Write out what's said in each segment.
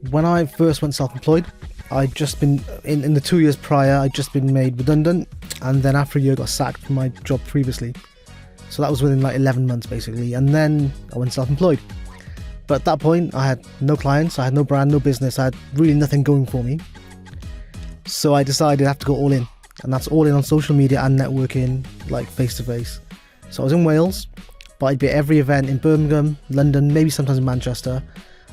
When I first went self-employed, I'd just been, in the 2 years prior, I'd just been made redundant, and then after a year got sacked from my job previously. So that was within like 11 months basically, and then I went self-employed. But at that point, I had no clients, I had no brand, no business, I had really nothing going for me. So I decided I have to go all in, and that's all in on social media and networking, like face-to-face. So I was in Wales, but I'd be at every event in Birmingham, London, maybe sometimes in Manchester.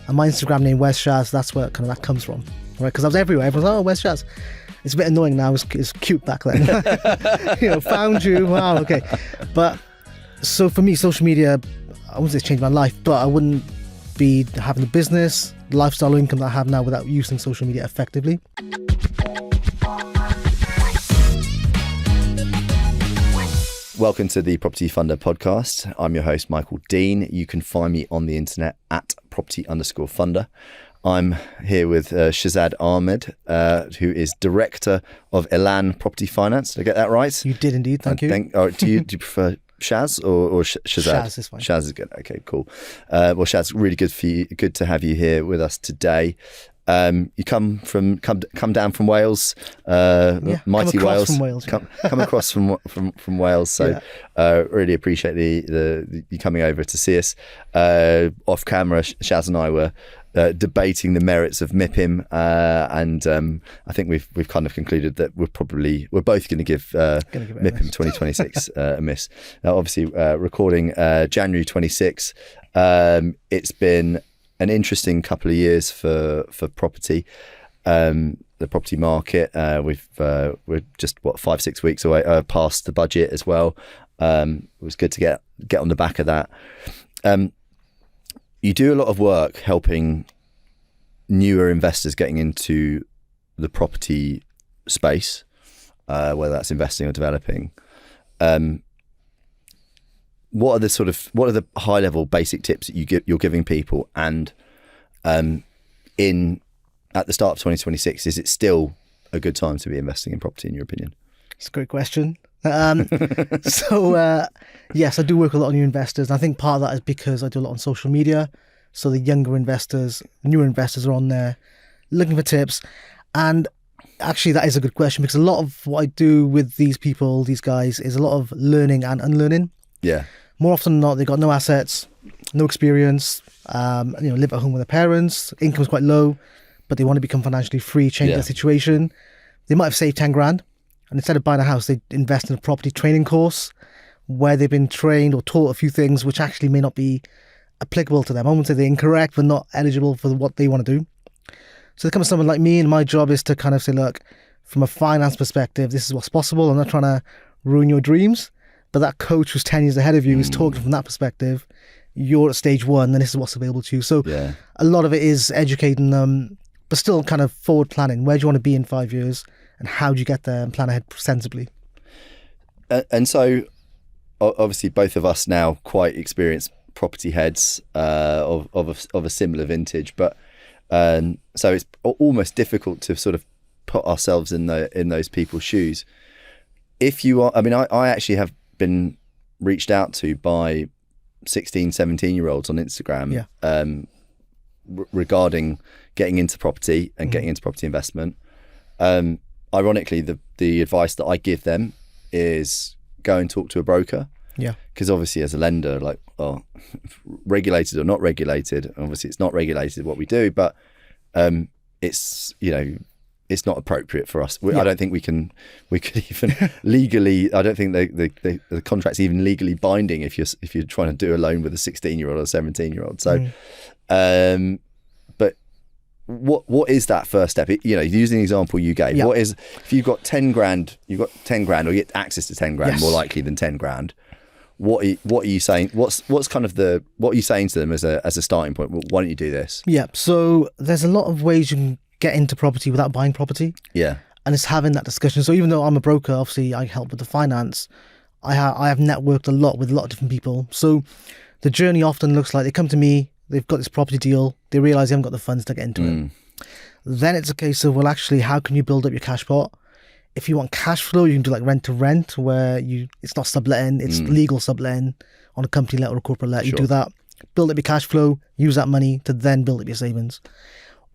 And my Instagram name, Where's Shaz, that's where kind of that comes from, right? Because I was everywhere. Everyone's like, oh, where's Shaz? It's a bit annoying now. It's cute back then. Found you. Wow, okay. But so for me, social media, I wouldn't say it's changed my life, but I wouldn't be having the business, the lifestyle or income that I have now without using social media effectively. Welcome to the Property Funder podcast. I'm your host, Michael Dean. You can find me on the internet at property_funder. I'm here with Shazad Ahmed, who is Director of Elan Property Finance. Did I get that right? You did indeed, thank you. Do you prefer Shaz or Shazad? Shaz is fine. Shaz is good. Okay, cool. Well, Shaz, really good to have you here with us today. You come down from Wales, mighty Wales. From Wales, yeah. come across from Wales. So really appreciate the you coming over to see us. Off camera, Shaz and I were debating the merits of MIPIM, and I think we've kind of concluded that we're both going to give MIPIM 2026 a miss. Now, obviously, recording January 26. It's been an interesting couple of years for property, the property market. We're just 5-6 weeks away past the budget as well. It was good to get on the back of that. You do a lot of work helping newer investors getting into the property space, whether that's investing or developing. What are the high level basic tips that you're giving people? And at the start of 2026, is it still a good time to be investing in property in your opinion? It's a great question. Yes, I do work a lot on new investors. And I think part of that is because I do a lot on social media. So the younger investors, newer investors are on there looking for tips. And actually, that is a good question, because a lot of what I do with these people, these guys, is a lot of learning and unlearning. Yeah. More often than not, they've got no assets, no experience, live at home with their parents, income's quite low, but they want to become financially free, change their situation. They might have saved 10 grand, and instead of buying a house, they invest in a property training course where they've been trained or taught a few things which actually may not be applicable to them. I wouldn't say they're incorrect, but not eligible for what they want to do. So they come to someone like me, and my job is to kind of say, look, from a finance perspective, this is what's possible. I'm not trying to ruin your dreams, but that coach who's 10 years ahead of you is talking from that perspective. You're at stage one, and this is what's available to you. So a lot of it is educating them, but still kind of forward planning. Where do you want to be in 5 years, and how do you get there and plan ahead sensibly? And so obviously both of us now quite experienced property heads of a similar vintage, but so it's almost difficult to sort of put ourselves in those people's shoes. If you are, I actually have been reached out to by 16, 17-year-olds on Instagram regarding getting into property and getting into property investment. Ironically, the advice that I give them is go and talk to a broker. Yeah. Because obviously as a lender, like, well, regulated or not regulated, obviously it's not regulated what we do, but it's not appropriate for us. I don't think we could even legally, I don't think the contract's even legally binding if you're trying to do a loan with a 16-year-old or a 17-year-old. So, but what is that first step? Using the example you gave, what is, if you've got 10 grand, or you get access to 10 grand, more likely than 10 grand. What are you saying? What are you saying to them as a starting point? Well, why don't you do this? Yeah. So there's a lot of ways you can get into property without buying property. Yeah. And it's having that discussion. So even though I'm a broker, obviously I help with the finance. I have networked a lot with a lot of different people. So the journey often looks like they come to me, they've got this property deal, they realise they haven't got the funds to get into it. Then it's a case of, well, actually, how can you build up your cash pot? If you want cash flow, you can do like rent to rent, where it's not subletting, it's legal subletting on a company let or a corporate let. You do that, build up your cash flow, use that money to then build up your savings.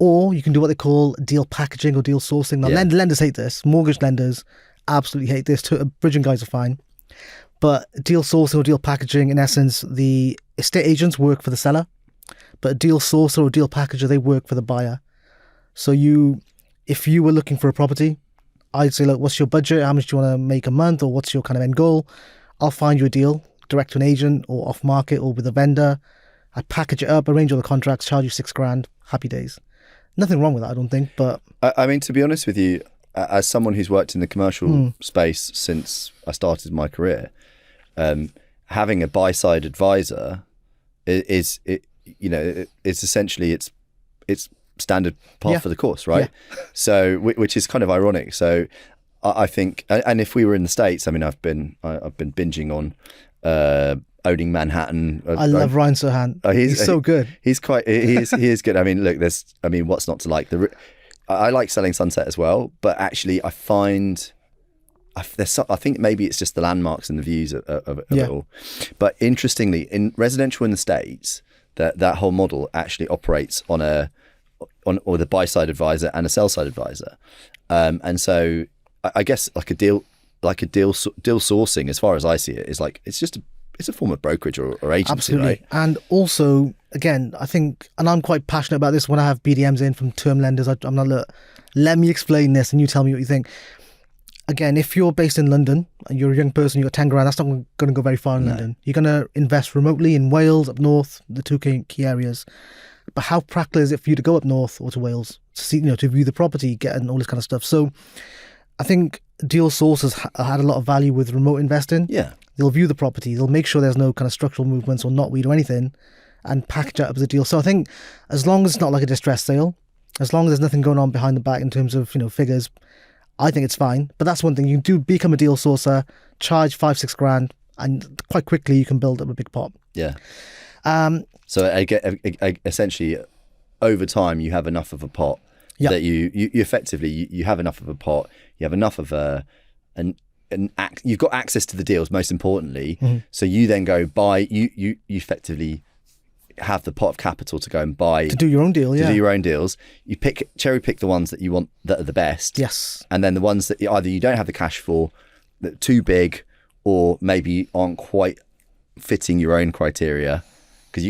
Or you can do what they call deal packaging or deal sourcing. Now, lenders hate this. Mortgage lenders absolutely hate this. Bridging guys are fine. But deal sourcing or deal packaging, in essence, the estate agents work for the seller, but a deal sourcer or deal packager, they work for the buyer. So if you were looking for a property, I'd say, look, what's your budget? How much do you want to make a month? Or what's your kind of end goal? I'll find you a deal direct to an agent or off market or with a vendor. I package it up, arrange all the contracts, charge you $6,000, happy days. Nothing wrong with that, I don't think. But I mean, to be honest with you, as someone who's worked in the commercial space since I started my career, having a buy-side advisor is essentially it's standard part for the course, right? Yeah. So, which is kind of ironic. So, I think, and if we were in the States, I mean, I've been binging on owning Manhattan. I love Ryan Serhant. He's so good. He is good. I mean, look, what's not to like? I like Selling Sunset as well, but actually I find I think maybe it's just the landmarks and the views of it all. But interestingly, in residential in the States, that whole model actually operates on the buy side advisor and a sell side advisor, and so I guess like a deal sourcing, as far as I see it, is like it's a form of brokerage or agency. Absolutely. Right? And also, again, I think, and I'm quite passionate about this when I have BDMs in from term lenders, I'm not, look, let me explain this and you tell me what you think. Again, if you're based in London and you're a young person, you've got 10 grand, that's not going to go very far in London. You're going to invest remotely in Wales, up north, the two key areas. But how practical is it for you to go up north or to Wales to see, to view the property, get and all this kind of stuff? So I think deal sources had a lot of value with remote investing. Yeah. They'll view the property, they'll make sure there's no kind of structural movements or knotweed or anything, and package it up as a deal. So I think as long as it's not like a distressed sale, as long as there's nothing going on behind the back in terms of figures, I think it's fine. But that's one thing. You do become a deal sourcer, charge $5-6 and quite quickly you can build up a big pot. Yeah. So I get essentially over time you have enough of a pot that you effectively you have enough of a pot. You have enough of you've got access to the deals, most importantly. Mm-hmm. So you then go buy. You effectively have the pot of capital to go and buy to do your own deal. Do your own deals. You cherry pick the ones that you want that are the best. Yes. And then the ones that either you don't have the cash for, that are too big, or maybe aren't quite fitting your own criteria, because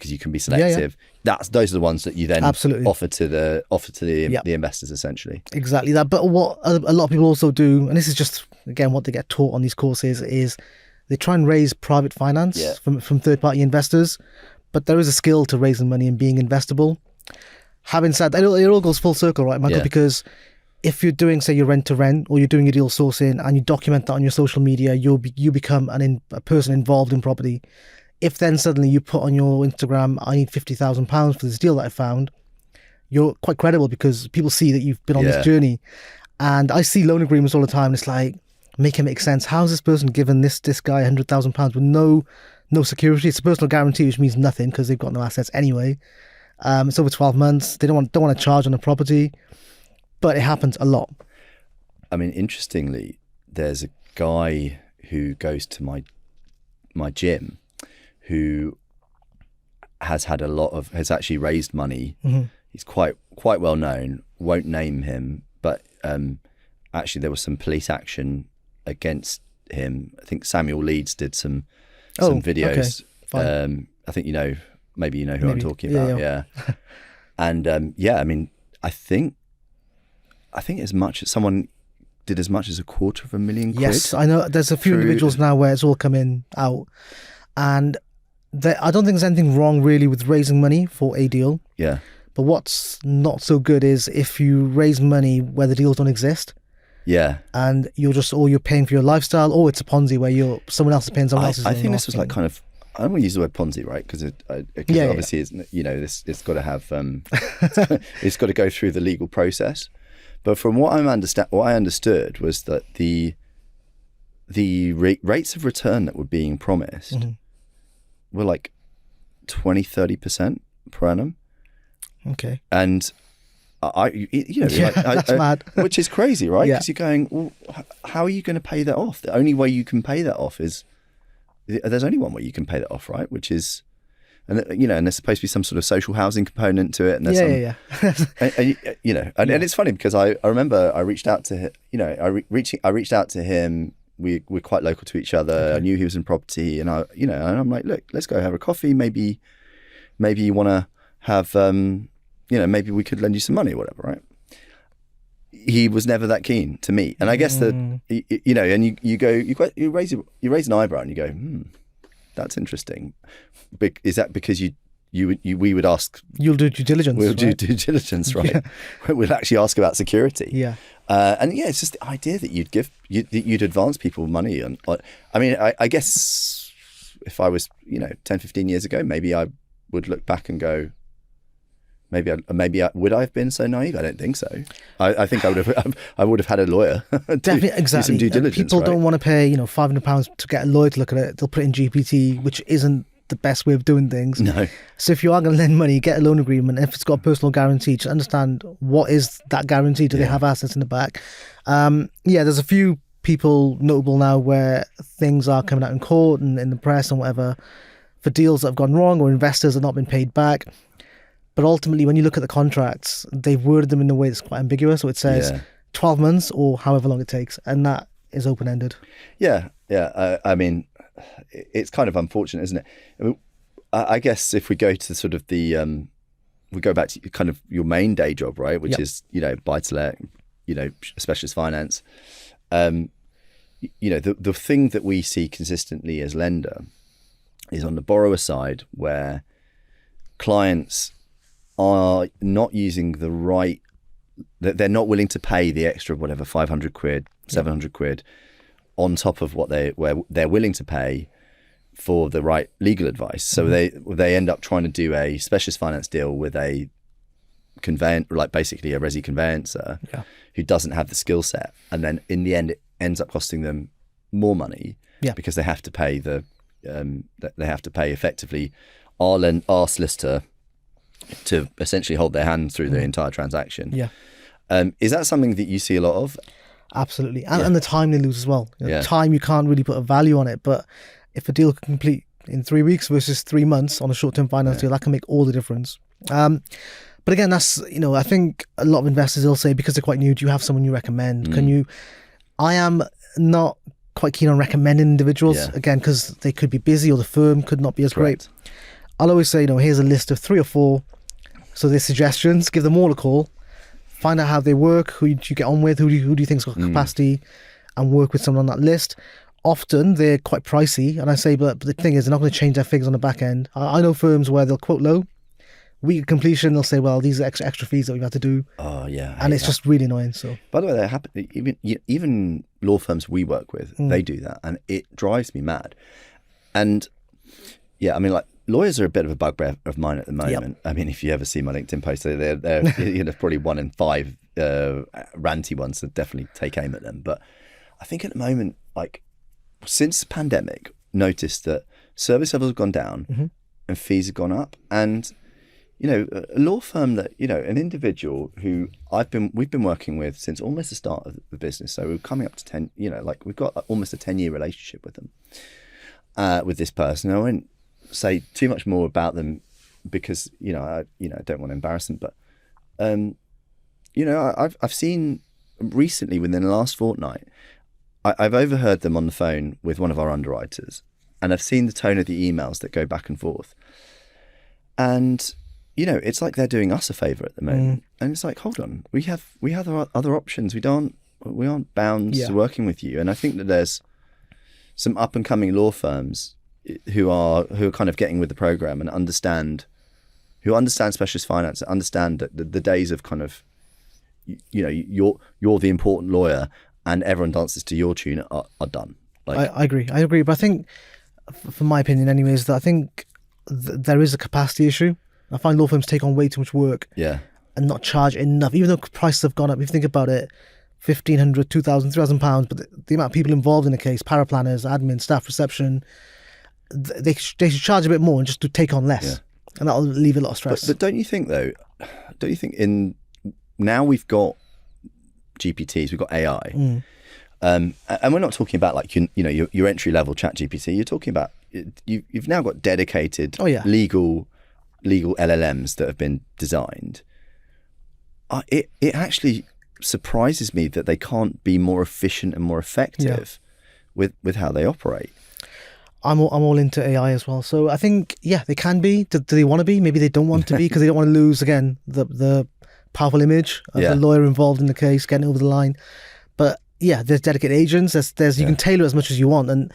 you can be selective. Those are the ones that you then offer to the investors, essentially. Exactly that. But what a lot of people also do, and this is just again what they get taught on these courses, is they try and raise private finance from third party investors. But there is a skill to raising money and being investable. Having said that, it all goes full circle, right, Michael? Yeah. Because if you're doing, say, your rent to rent, or you're doing your deal sourcing and you document that on your social media, you become a person involved in property. If then suddenly you put on your Instagram, I need £50,000 for this deal that I found, you're quite credible because people see that you've been on this journey. And I see loan agreements all the time. And it's like, make it make sense. How is this person given this guy £100,000 with no security? It's a personal guarantee, which means nothing because they've got no assets anyway. It's over 12 months. They don't want to charge on a property, but it happens a lot. I mean, interestingly, there's a guy who goes to my gym who has actually raised money. Mm-hmm. He's quite well known. Won't name him, but actually there was some police action against him. I think Samuel Leeds did some videos. Okay. I think maybe who I'm talking about. Yeah. And I mean, I think as much as someone did as much as $250,000 quid. Yes, I know. There's a few individuals now where it's all coming out, and I don't think there's anything wrong really with raising money for a deal. Yeah. But what's not so good is if you raise money where the deals don't exist. Yeah. And you're paying for your lifestyle, or it's a Ponzi where someone else is paying someone else's. I think this was like kind of, I don't want to use the word Ponzi, right? Because obviously it's, it's got to have, it's got to go through the legal process. But from what I understood was that the rates of return that were being promised were like 20-30% per annum. Okay. And that's mad. Which is crazy, right? Because you're going, well, how are you going to pay that off? The only way you can pay that off is, there's only one way you can pay that off, right? Which is, and and there's supposed to be some sort of social housing component to it, and there's and it's funny because I remember I reached out to him, I reached out to him. We're quite local to each other. Okay. I knew he was in property, and and I'm like, look, let's go have a coffee. Maybe you want to have, maybe we could lend you some money or whatever, right? He was never that keen to meet, and I guess that and you raise an eyebrow and you go, that's interesting. Is that because we would ask? You'll do due diligence. We'll do due diligence, right? Yeah. We'll actually ask about security. Yeah. It's just the idea that you'd advance people money. And I mean, I guess if I was 10, 15 years ago, maybe I would look back and go, maybe would I have been so naive? I don't think so. I think I would have had a lawyer. Definitely, exactly. Do some due diligence. People don't want to pay £500 to get a lawyer to look at it. They'll put it in GPT, which isn't the best way of doing things. No. So if you are going to lend money, get a loan agreement. If it's got a personal guarantee, just understand what is that guarantee. Do they have assets in the back? There's a few people notable now where things are coming out in court and in the press and whatever for deals that have gone wrong or investors have not been paid back. But ultimately, when you look at the contracts, they've worded them in a way that's quite ambiguous. So it says 12 months or however long it takes, and that is open-ended. Yeah. I mean, it's kind of unfortunate, isn't it? I mean, I guess if we go to sort of we go back to kind of your main day job, right? Which is, buy-to-let, specialist finance. The thing that we see consistently as lender is on the borrower side where clients are not using the right, they're not willing to pay the extra, whatever, 500 quid, 700 quid on top of what they're willing to pay for the right legal advice. So they end up trying to do a specialist finance deal with a basically a resi conveyancer who doesn't have the skill set. And then in the end, it ends up costing them more money because they have to pay effectively our solicitor to essentially hold their hand through the entire transaction. Yeah. Is that something that you see a lot of? Absolutely. And the time they lose as well. Time, you can't really put a value on it, but if a deal can complete in 3 weeks versus 3 months on a short-term finance deal, that can make all the difference. But again, that's, I think a lot of investors will say, because they're quite new, do you have someone you recommend? I am not quite keen on recommending individuals, again, because they could be busy or the firm could not be as great. I'll always say, here's a list of 3 or 4. So there's suggestions, give them all a call, find out how they work, who do you get on with, who do you think's got capacity, and work with someone on that list. Often they're quite pricey, and I say, but the thing is, they're not going to change their figures on the back end. I know firms where they'll quote low, week of completion, they'll say, well, these are extra fees that we've had to do. Oh yeah, and it's just really annoying. So, by the way, they happen. Even law firms we work with, they do that, and it drives me mad. And I mean, lawyers are a bit of a bugbear of mine at the moment. I mean, if you ever see my LinkedIn posts, they're probably 1 in 5 ranty ones that definitely take aim at them. But I think at the moment, since the pandemic, noticed that service levels have gone down and fees have gone up. And, a law firm that, an individual who we've been working with since almost the start of the business. So we're coming up to 10, we've got almost a 10-year relationship with them, with this person. I won't say too much more about them because, I don't want to embarrass them. But, I've seen recently within the last fortnight, I've overheard them on the phone with one of our underwriters, and I've seen the tone of the emails that go back and forth. And, it's like they're doing us a favour at the moment. And it's like, hold on, we have other options. We aren't bound to working with you. And I think that there's some up and coming law firms who are kind of getting with the program and understand specialist finance, understand that the days of kind of, you're the important lawyer and everyone dances to your tune are done. I agree. But I think, from my opinion anyways, that I think there is a capacity issue. I find law firms take on way too much work and not charge enough, even though prices have gone up. If you think about it, £1,500, £2,000, £3,000, but the amount of people involved in the case, paraplanners, admin, staff, reception, they should charge a bit more and just to take on less. And that'll leave a lot of stress. But don't you think now we've got GPTs, we've got AI. And we're not talking about like your entry level ChatGPT. You're talking about you've now got dedicated legal LLMs that have been designed. It actually surprises me that they can't be more efficient and more effective with how they operate. I'm all into AI as well. So I think, they can be. Do they want to be? Maybe they don't want to be because they don't want to lose, again, the powerful image of the lawyer involved in the case, getting over the line. But there's dedicated agents. There's you can tailor as much as you want. And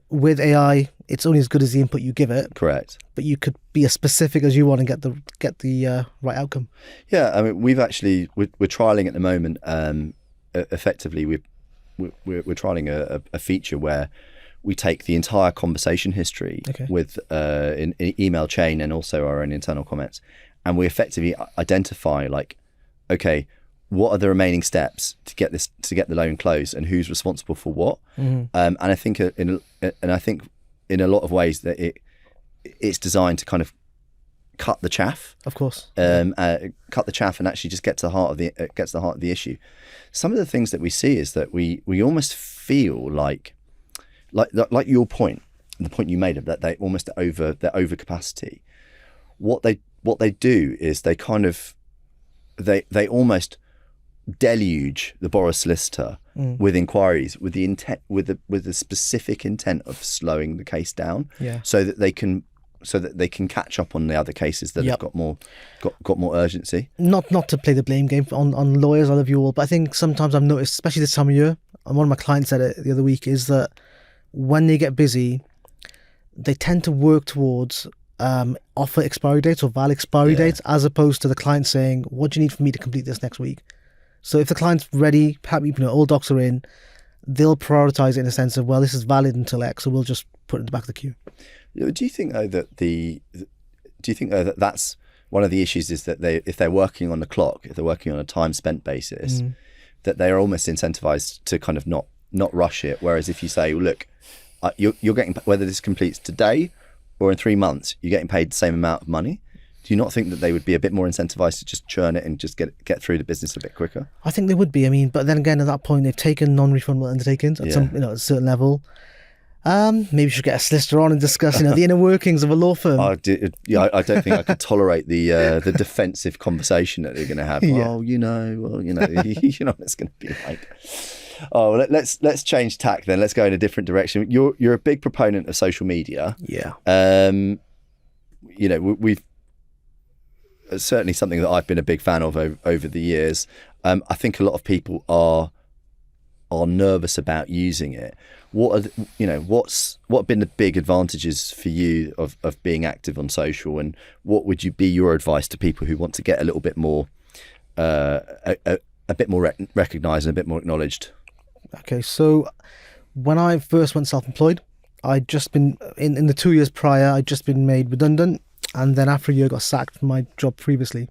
with AI, it's only as good as the input you give it. Correct. But you could be as specific as you want and get the right outcome. Yeah, I mean, we're trialing at the moment. Effectively, we're trialing a feature where we take the entire conversation history with an email chain and also our own internal comments, and we effectively identify what are the remaining steps to get the loan closed and who's responsible for what. And I think in a lot of ways that it's designed to kind of cut the chaff. Of course. Cut the chaff and actually just get to the heart of the issue. Some of the things that we see is that we almost feel like your point, the point you made of that, they almost over capacity. What they do is they kind of they almost deluge the borrower solicitor with inquiries with the intent with the specific intent of slowing the case down, so that they can catch up on the other cases that have got more urgency. Not to play the blame game on lawyers, I love you all, but I think sometimes I've noticed, especially this time of year, and one of my clients said it the other week, is that when they get busy, they tend to work towards offer expiry dates or val expiry dates, as opposed to the client saying, what do you need for me to complete this next week? So if the client's ready, happy, all docs are in, they'll prioritize it in a sense of, well, this is valid until X, so we'll just put it in the back of the queue. Do you think though that that's one of the issues, is that if they're working on the clock, if they're working on a time spent basis, that they are almost incentivized to kind of not rush it? Whereas if you say, well, look, you're getting, whether this completes today or in 3 months, you're getting paid the same amount of money. Do you not think that they would be a bit more incentivized to just churn it and just get through the business a bit quicker? I think they would be. I mean, but then again, at that point, they've taken non-refundable undertakings at some, at a certain level. Maybe you should get a solicitor on and discuss, the inner workings of a law firm. I don't think I could tolerate the defensive conversation that they're going to have. Oh, you know it's going to be like. Oh, let's change tack then. Let's go in a different direction. You're a big proponent of social media. Yeah. We've certainly something that I've been a big fan of over the years. I think a lot of people are nervous about using it. What have been the big advantages for you of being active on social, and what would be your advice to people who want to get a little bit more a bit more recognised and a bit more acknowledged? Okay, so when I first went self-employed, I'd just been in the 2 years prior, I'd just been made redundant, and then after a year got sacked from my job previously.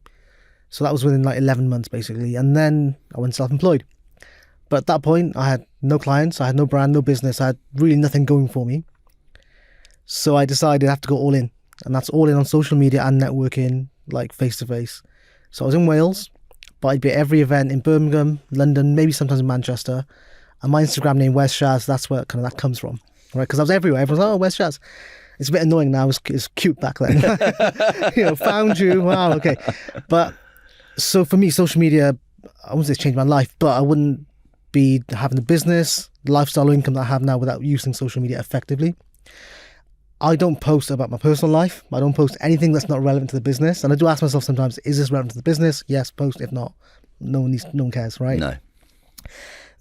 So that was within 11 months basically, and then I went self-employed. But at that point, I had no clients, I had no brand, no business, I had really nothing going for me. So I decided I have to go all in, and that's all in on social media and networking, face to face. So I was in Wales, but I'd be at every event in Birmingham, London, maybe sometimes in Manchester. And my Instagram name, Where's Shaz, that's where kind of that comes from, right? Because I was everywhere. Everyone's like, oh, where's Shaz? It's a bit annoying now. It's cute back then. Found you. Wow, okay. But so for me, social media, I wouldn't say it's changed my life, but I wouldn't be having the business, lifestyle, or income that I have now without using social media effectively. I don't post about my personal life. I don't post anything that's not relevant to the business. And I do ask myself sometimes, is this relevant to the business? Yes, post. If not, no one cares, right? No.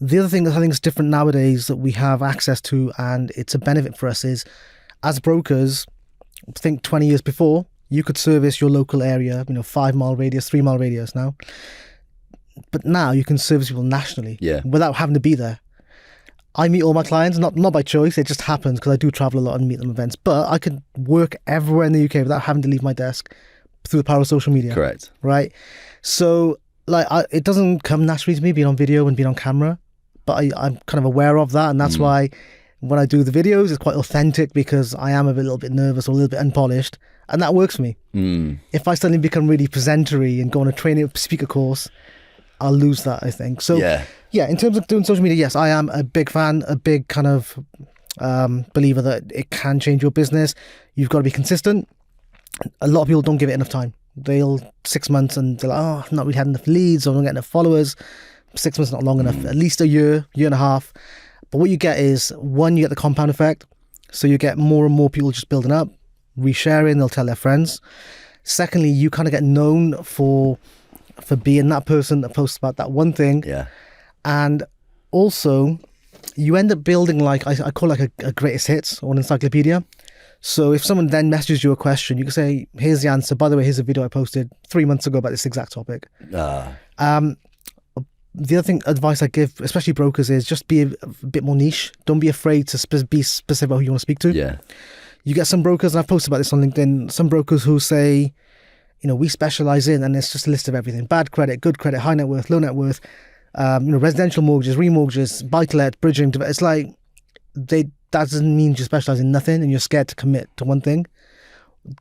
The other thing that I think is different nowadays that we have access to, and it's a benefit for us, is as brokers, think 20 years before, you could service your local area, 5 mile radius, 3 mile radius now. But now you can service people nationally without having to be there. I meet all my clients, not by choice, it just happens because I do travel a lot and meet them at events, but I could work everywhere in the UK without having to leave my desk through the power of social media. Correct. Right? So it doesn't come naturally to me being on video and being on camera, but I'm kind of aware of that, and that's why when I do the videos, it's quite authentic because I am a little bit nervous or a little bit unpolished, and that works for me. If I suddenly become really presentery and go on a training speaker course, I'll lose that, I think. So yeah, in terms of doing social media, yes, I am a big fan, a big kind of believer that it can change your business. You've got to be consistent. A lot of people don't give it enough time. They'll 6 months and they're like, oh, I've not really had enough leads, or I'm not getting enough followers. 6 months is not long enough. At least a year and a half. But what you get is, one, you get the compound effect. So you get more and more people just building up, resharing, they'll tell their friends. Secondly, you kind of get known for being that person that posts about that one thing. Yeah. And also, you end up building, like, I call it like a greatest hits or an encyclopedia. So if someone then messages you a question, you can say, here's the answer. By the way, here's a video I posted 3 months ago about this exact topic. The other advice I give, especially brokers, is just be a bit more niche. Don't be afraid to be specific about who you want to speak to. Yeah. You get some brokers, and I've posted about this on LinkedIn, some brokers who say, we specialize in, and it's just a list of everything: bad credit, good credit, high net worth, low net worth, residential mortgages, remortgages, buy-to-let, bridging. It's like, that doesn't mean you specialize in nothing and you're scared to commit to one thing.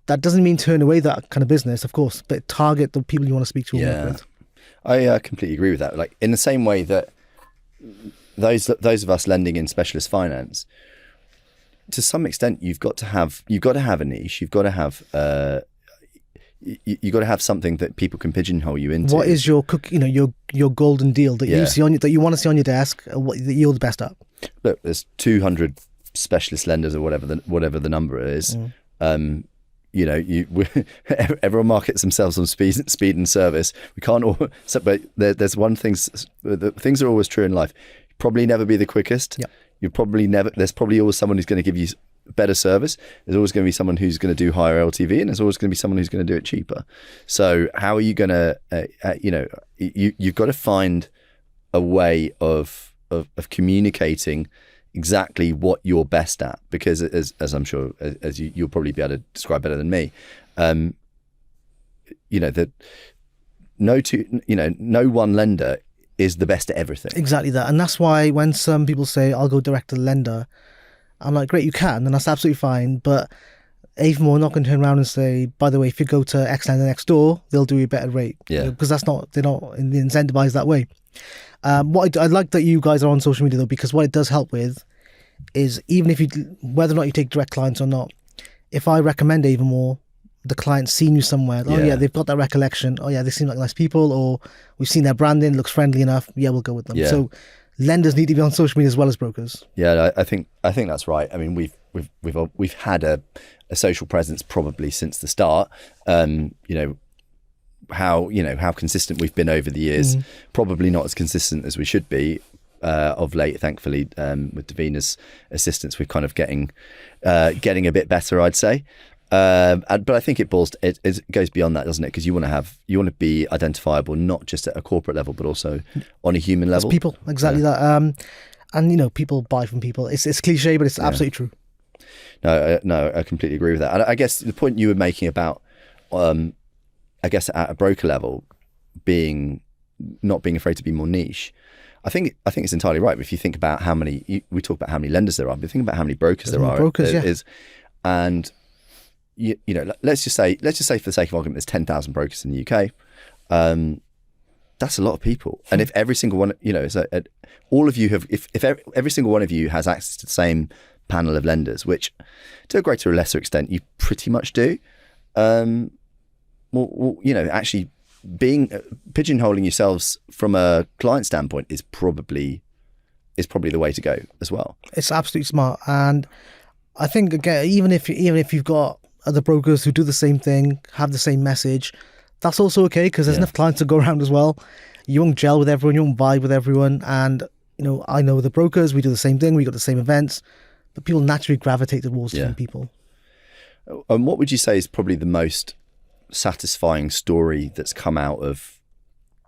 That doesn't mean turn away that kind of business, of course, but target the people you want to speak to and work with. I completely agree with that. Like, in the same way that those of us lending in specialist finance, to some extent, you've got to have a niche. You've got to have you got to have something that people can pigeonhole you into. What is your your golden deal that you see that you want to see on your desk? That you're the best at? Look, there's 200 specialist lenders or whatever the number is. Everyone markets themselves on speed and service. We can't all, but there's one thing. Things are always true in life. You'll probably never be the quickest. Yep. There's probably always someone who's going to give you better service. There's always going to be someone who's going to do higher LTV, and there's always going to be someone who's going to do it cheaper. So how are you going to, you've got to find a way of communicating exactly what you're best at, because as I'm sure as you'll probably be able to describe better than me, that no one lender is the best at everything. Exactly that. And that's why when some people say, I'll go direct to the lender, I'm like, great, you can, and that's absolutely fine. But Avamore are not going to turn around and say, by the way, if you go to X lender next door, they'll do you a better rate. Yeah. Because they're not incentivized that way. What I like that you guys are on social media though, because what it does help with is, even if whether or not you take direct clients or not, if I recommend Avamore, the client's seen you somewhere. Oh yeah, they've got that recollection. Oh yeah, they seem like nice people, or we've seen their branding, looks friendly enough. Yeah, we'll go with them. Yeah. So lenders need to be on social media as well as brokers. Yeah, I think that's right. I mean, we've had a social presence probably since the start. How consistent we've been over the years. Probably not as consistent as we should be. Of late, thankfully, with Davina's assistance, we're kind of getting a bit better, I'd say. But I think it goes beyond that, doesn't it? Because you want to be identifiable, not just at a corporate level, but also on a human level. It's people, exactly that. And people buy from people. It's cliche, but it's absolutely true. No, I completely agree with that. And I guess the point you were making about, I guess at a broker level, not being afraid to be more niche. I think it's entirely right. If you think about we talk about how many lenders there are, but think about how many brokers there are. And let's just say for the sake of argument, there's 10,000 brokers in the UK. That's a lot of people. And if every single one, all of you have, if every single one of you has access to the same panel of lenders, which to a greater or lesser extent you pretty much do, actually pigeonholing yourselves from a client standpoint is probably the way to go as well. It's absolutely smart. And I think, again, even if you've got other brokers who do the same thing, have the same message, that's also okay, because there's enough clients to go around as well. You won't gel with everyone, you won't vibe with everyone. And I know the brokers, we do the same thing, we got the same events, but people naturally gravitate towards different people. And what would you say is probably the most satisfying story that's come out of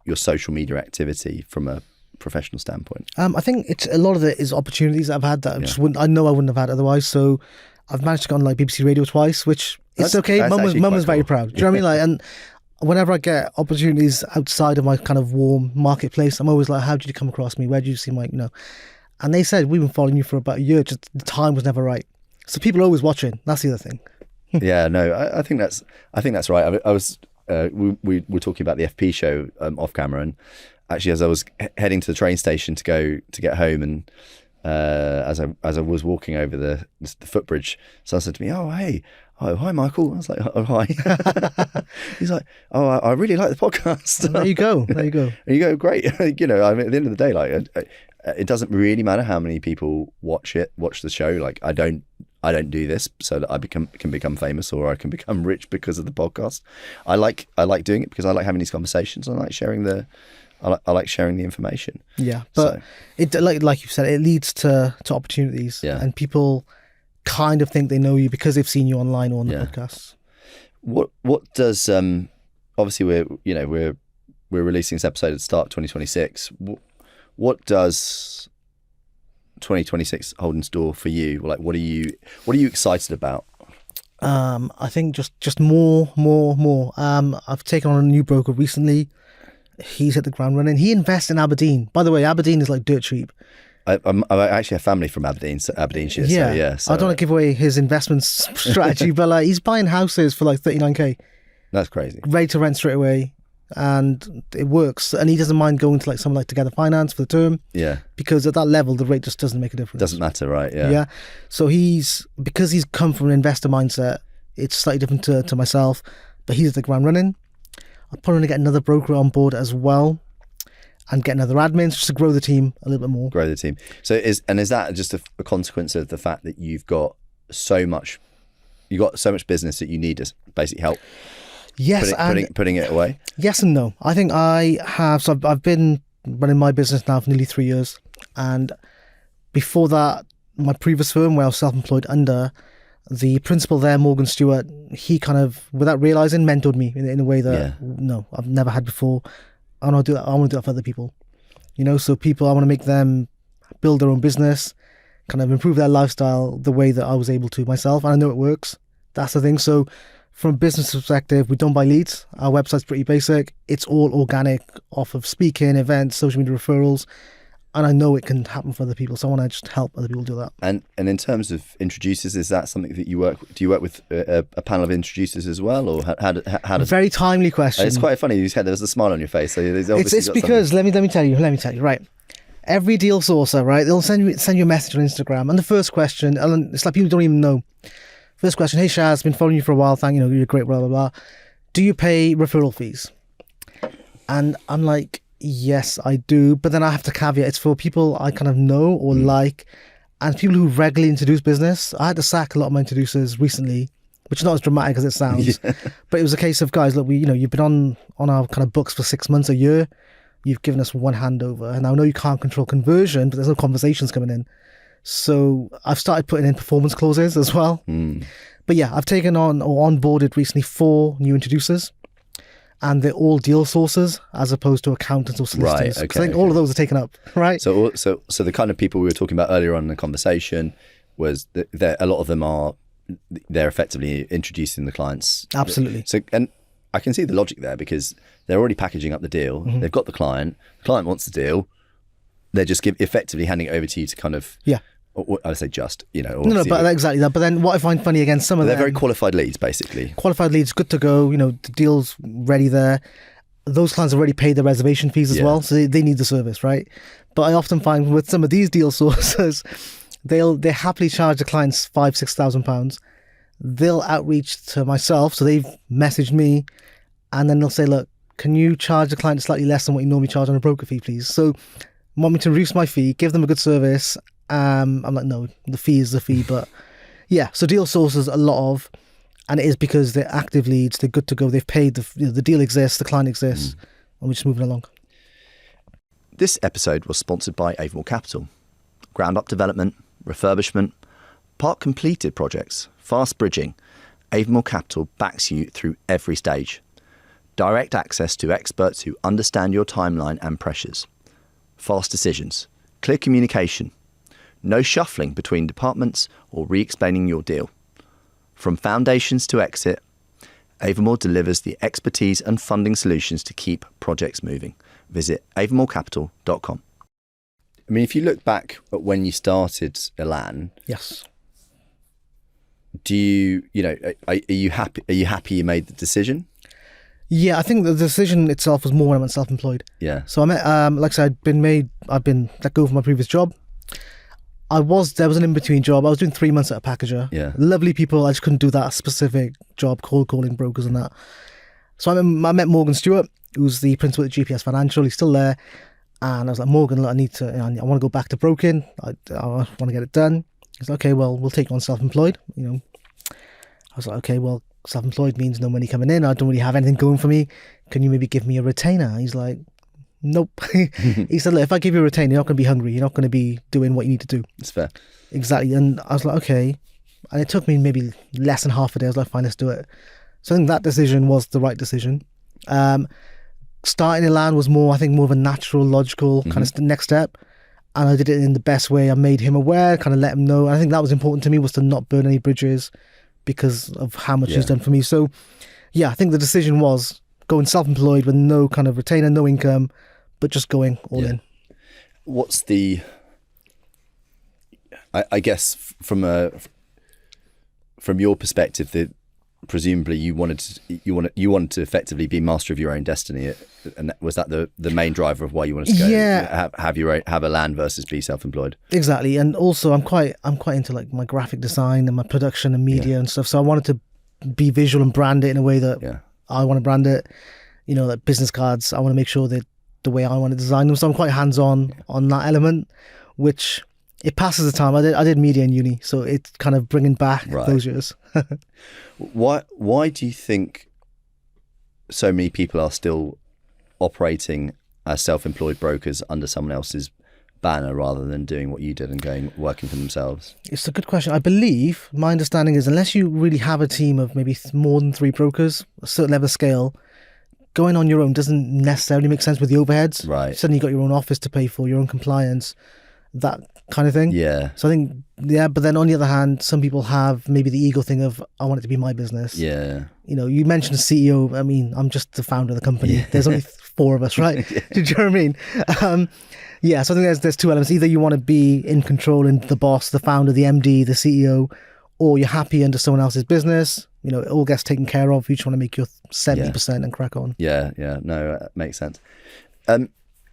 your social media activity from a professional standpoint? I think a lot of it is opportunities that I've had that I wouldn't have had otherwise. So I've managed to go on BBC Radio twice, which it's okay. Mum was very proud. Do you know what I mean? And whenever I get opportunities outside of my kind of warm marketplace, I'm always like, how did you come across me? Where did you see my, And they said, we've been following you for about a year. Just the time was never right. So people are always watching. That's the other thing. Yeah, no, I think that's right. I was we were talking about the FP show off camera, and actually as I was heading to the train station to get home, and as I was walking over the footbridge, someone said to me, "Oh, hey, oh, hi, Michael." I was like, "Oh, hi." He's like, "Oh, I really like the podcast." There you go. And you go, "Great." You know, I mean, at the end of the day, like, it doesn't really matter how many people watch the show. Like, I don't do this so that I can become famous or I can become rich because of the podcast. I like doing it because I like having these conversations. I like sharing the information. Yeah, but it like you said, it leads to opportunities. Yeah. And people kind of think they know you because they've seen you online or on the podcasts. What does obviously we're releasing this episode at the start of 2026. What does 2026 hold in store for you? Like, what are you excited about? I think just more. I've taken on a new broker recently. He's hit the ground running. He invests in Aberdeen. By the way, Aberdeen is like dirt cheap. I actually have family from Aberdeenshire. Yeah. So I don't want to give away his investment strategy, but he's buying houses for like 39k. That's crazy. Ready to rent straight away. And it works, and he doesn't mind going to like someone like Together Finance for the term. Yeah, because at that level the rate just doesn't make a difference. Doesn't matter, right? Yeah. So because he's come from an investor mindset, it's slightly different to myself, but he's at the ground running. I'm probably going to get another broker on board as well, and get another admin just to grow the team a little bit more. Grow the team. So is that just a consequence of the fact that you've got so much business that you need to basically help? Yes, putting it away. Yes and no. I think I have. So I've been running my business now for nearly 3 years, and before that, my previous firm where I was self-employed under, the principal there, Morgan Stewart, he kind of, without realizing, mentored me in a way that no, I've never had before. I want to do that for other people. So people, I want to make them build their own business, kind of improve their lifestyle the way that I was able to myself, and I know it works. That's the thing. So from a business perspective, we don't buy leads. Our website's pretty basic. It's all organic off of speaking, events, social media referrals. And I know it can happen for other people. So I want to just help other people do that. And in terms of introducers, is that something that do you work with a panel of introducers as well? Or how does... Very timely question. It's quite funny. You said there was a smile on your face. So it's because, let me tell you, right. Every deal sourcer, right, they'll send you a message on Instagram. And the first question, and it's like people don't even know. First question, "Hey Shaz, been following you for a while, you're great, blah, blah, blah. Do you pay referral fees?" And I'm like, yes, I do. But then I have to caveat, it's for people I kind of know or like, and people who regularly introduce business. I had to sack a lot of my introducers recently, which is not as dramatic as it sounds. Yeah. But it was a case of, guys, look, you've been on our kind of books for 6 months, a year. You've given us one handover. And I know you can't control conversion, but there's no conversations coming in. So I've started putting in performance clauses as well. But yeah, I've taken on or onboarded recently 4 new introducers, and they're all deal sources as opposed to accountants or solicitors. Right, okay, I think all of those are taken up, right? So the kind of people we were talking about earlier on in the conversation was that a lot of them they're effectively introducing the clients. Absolutely. So, and I can see the logic there because they're already packaging up the deal. Mm-hmm. They've got the client wants the deal. They're just effectively handing it over to you to kind of... Yeah. I would say just, No, but exactly that. But then what I find funny, again, some of them... They're very qualified leads, basically. Qualified leads, good to go. The deal's ready there. Those clients already paid their reservation fees as well, so they need the service, right? But I often find with some of these deal sources, they happily charge the clients £5,000-6,000. They'll outreach to myself, so they've messaged me, and then they'll say, look, can you charge the client slightly less than what you normally charge on a broker fee, please? So want me to reduce my fee, give them a good service. I'm like, no, the fee is the fee. But yeah, so deal sources a lot of, and it is because they're active leads, they're good to go, they've paid, the deal exists, the client exists, and we're just moving along. This episode was sponsored by Avamore Capital. Ground up development, refurbishment, part completed projects, fast bridging. Avamore Capital backs you through every stage. Direct access to experts who understand your timeline and pressures. Fast decisions, clear communication, no shuffling between departments or re-explaining your deal. From foundations to exit, Avamore delivers the expertise and funding solutions to keep projects moving. Visit avamorecapital.com. I mean, if you look back at when you started Elan, yes, are you happy you made the decision? Yeah, I think the decision itself was more when I went self-employed. Yeah. So I met, like I said, I've been let go from my previous job. There was an in-between job. I was doing 3 months at a packager. Yeah. Lovely people. I just couldn't do that specific job, cold calling brokers and that. So I met Morgan Stewart, who's the principal at GPS Financial. He's still there. And I was like, Morgan, look, I want to go back to broking. I want to get it done. He's like, okay, well, we'll take you on self-employed. I was like, okay, well, self-employed means no money coming in. I don't really have anything going for me. Can you maybe give me a retainer? He's like, nope. He said, look, if I give you a retainer, you're not going to be hungry. You're not going to be doing what you need to do. That's fair. Exactly. And I was like, okay. And it took me maybe less than half a day. I was like, fine, let's do it. So I think that decision was the right decision. Starting Elan was more of a natural, logical kind of next step. And I did it in the best way. I made him aware, kind of let him know. I think that was important to me, was to not burn any bridges because of how much he's done for me. So yeah, I think the decision was going self-employed with no kind of retainer, no income, but just going all in. What's the, I guess from your perspective, that presumably you wanted to effectively be master of your own destiny, and was that the main driver of why you wanted to go have Elan versus be self-employed? Exactly. And also I'm quite into like my graphic design and my production and media and stuff, so I wanted to be visual and brand it in a way that I want to brand it. Like business cards, I want to make sure that the way I want to design them, so I'm quite hands-on on that element, which it passes the time. I did media in uni, so it's kind of bringing back those years. Why do you think so many people are still operating as self-employed brokers under someone else's banner rather than doing what you did and working for themselves? It's a good question. I believe, my understanding is, unless you really have a team of maybe more than 3 brokers, a certain level of scale, going on your own doesn't necessarily make sense with the overheads. Right. Suddenly you've got your own office to pay for, your own compliance, that kind of thing. Yeah. So I think, but then on the other hand, some people have maybe the ego thing of, I want it to be my business. Yeah. You mentioned CEO. I mean, I'm just the founder of the company. Yeah. There's only 4 of us, right? Do you know what I mean? So I think there's 2 elements. Either you want to be in control and the boss, the founder, the MD, the CEO, or you're happy under someone else's business. It all gets taken care of. You just want to make your 70% and crack on. Yeah. No, that makes sense.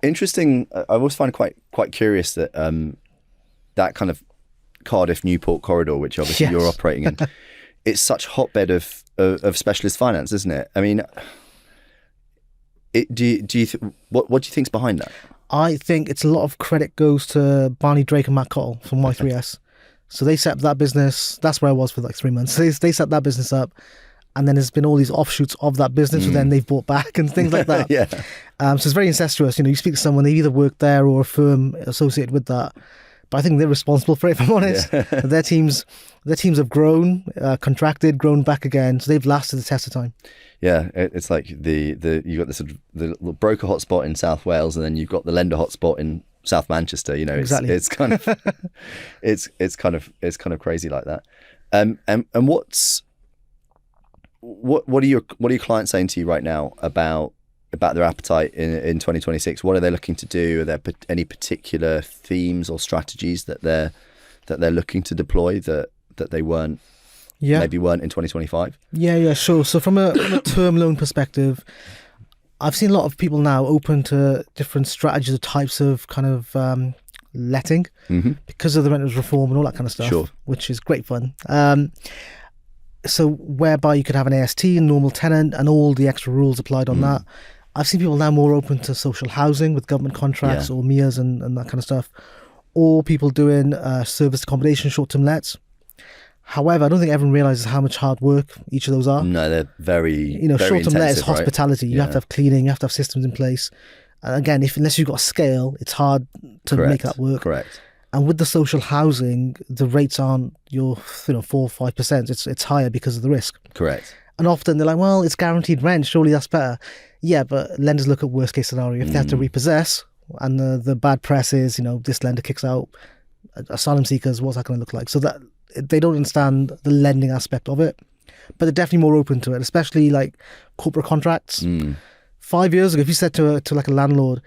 Interesting. I always find quite curious that that kind of Cardiff Newport corridor, which obviously you're operating in, it's such a hotbed of specialist finance, isn't it? I mean, what do you think's behind that? I think it's a lot of credit goes to Barney Drake and Matt Cottle from Y3S. So they set up that business. That's where I was for like 3 months. So they set that business up, and then there's been all these offshoots of that business, and then they've bought back and things like that. So it's very incestuous. You speak to someone, they either work there or a firm associated with that. But I think they're responsible for it, if I'm honest. Their teams have grown, contracted, grown back again. So they've lasted the test of time. Yeah, it's like you've got the sort of the little broker hotspot in South Wales, and then you've got the lender hotspot in South Manchester. Exactly. It's kind of it's kind of crazy like that. And what are your clients saying to you right now about their appetite in 2026? What are they looking to do? Are there any particular themes or strategies that they're looking to deploy that they weren't maybe weren't in 2025? Yeah, sure. So from a term loan perspective, I've seen a lot of people now open to different strategies or types of kind of letting because of the renters reform and all that kind of stuff, which is great fun. So whereby you could have an AST, a normal tenant, and all the extra rules applied on that. I've seen people now more open to social housing with government contracts or MIAs and that kind of stuff, or people doing service accommodation, short-term lets. However, I don't think everyone realises how much hard work each of those are. No, they're very, short-term let is right? hospitality. You have to have cleaning, you have to have systems in place. And again, unless you've got scale, it's hard to make that work. Correct. And with the social housing, the rates aren't your 4 or 5%. It's higher because of the risk. Correct. And often they're like, well, it's guaranteed rent. Surely that's better. Yeah, but lenders look at worst case scenario. If they have to repossess, and the bad press is, this lender kicks out asylum seekers, what's that going to look like? So that they don't understand the lending aspect of it, but they're definitely more open to it, especially like corporate contracts. 5 years ago, if you said to like a landlord,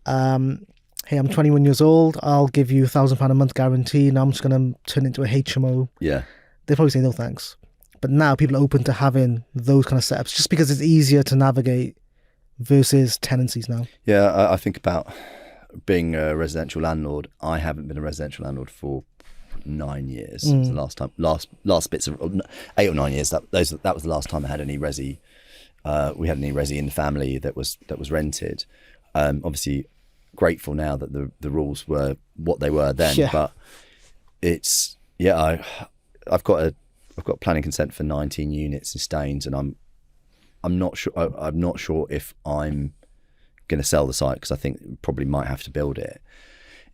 hey, I'm 21 years old, I'll give you £1,000 a month guarantee, and I'm just going to turn it into a HMO. Yeah. They'd probably say no thanks. But now people are open to having those kind of setups just because it's easier to navigate versus tenancies now. Yeah, I think about being a residential landlord. I haven't been a residential landlord for 9 years. It was the last time, last bits of 8 or 9 years. That was the last time I had any resi. We had any resi in the family that was rented. Obviously, grateful now that the rules were what they were then. Yeah. But it's I've got planning consent for 19 units in Staines, and I'm not sure. I'm not sure if I'm going to sell the site, because I think probably might have to build it.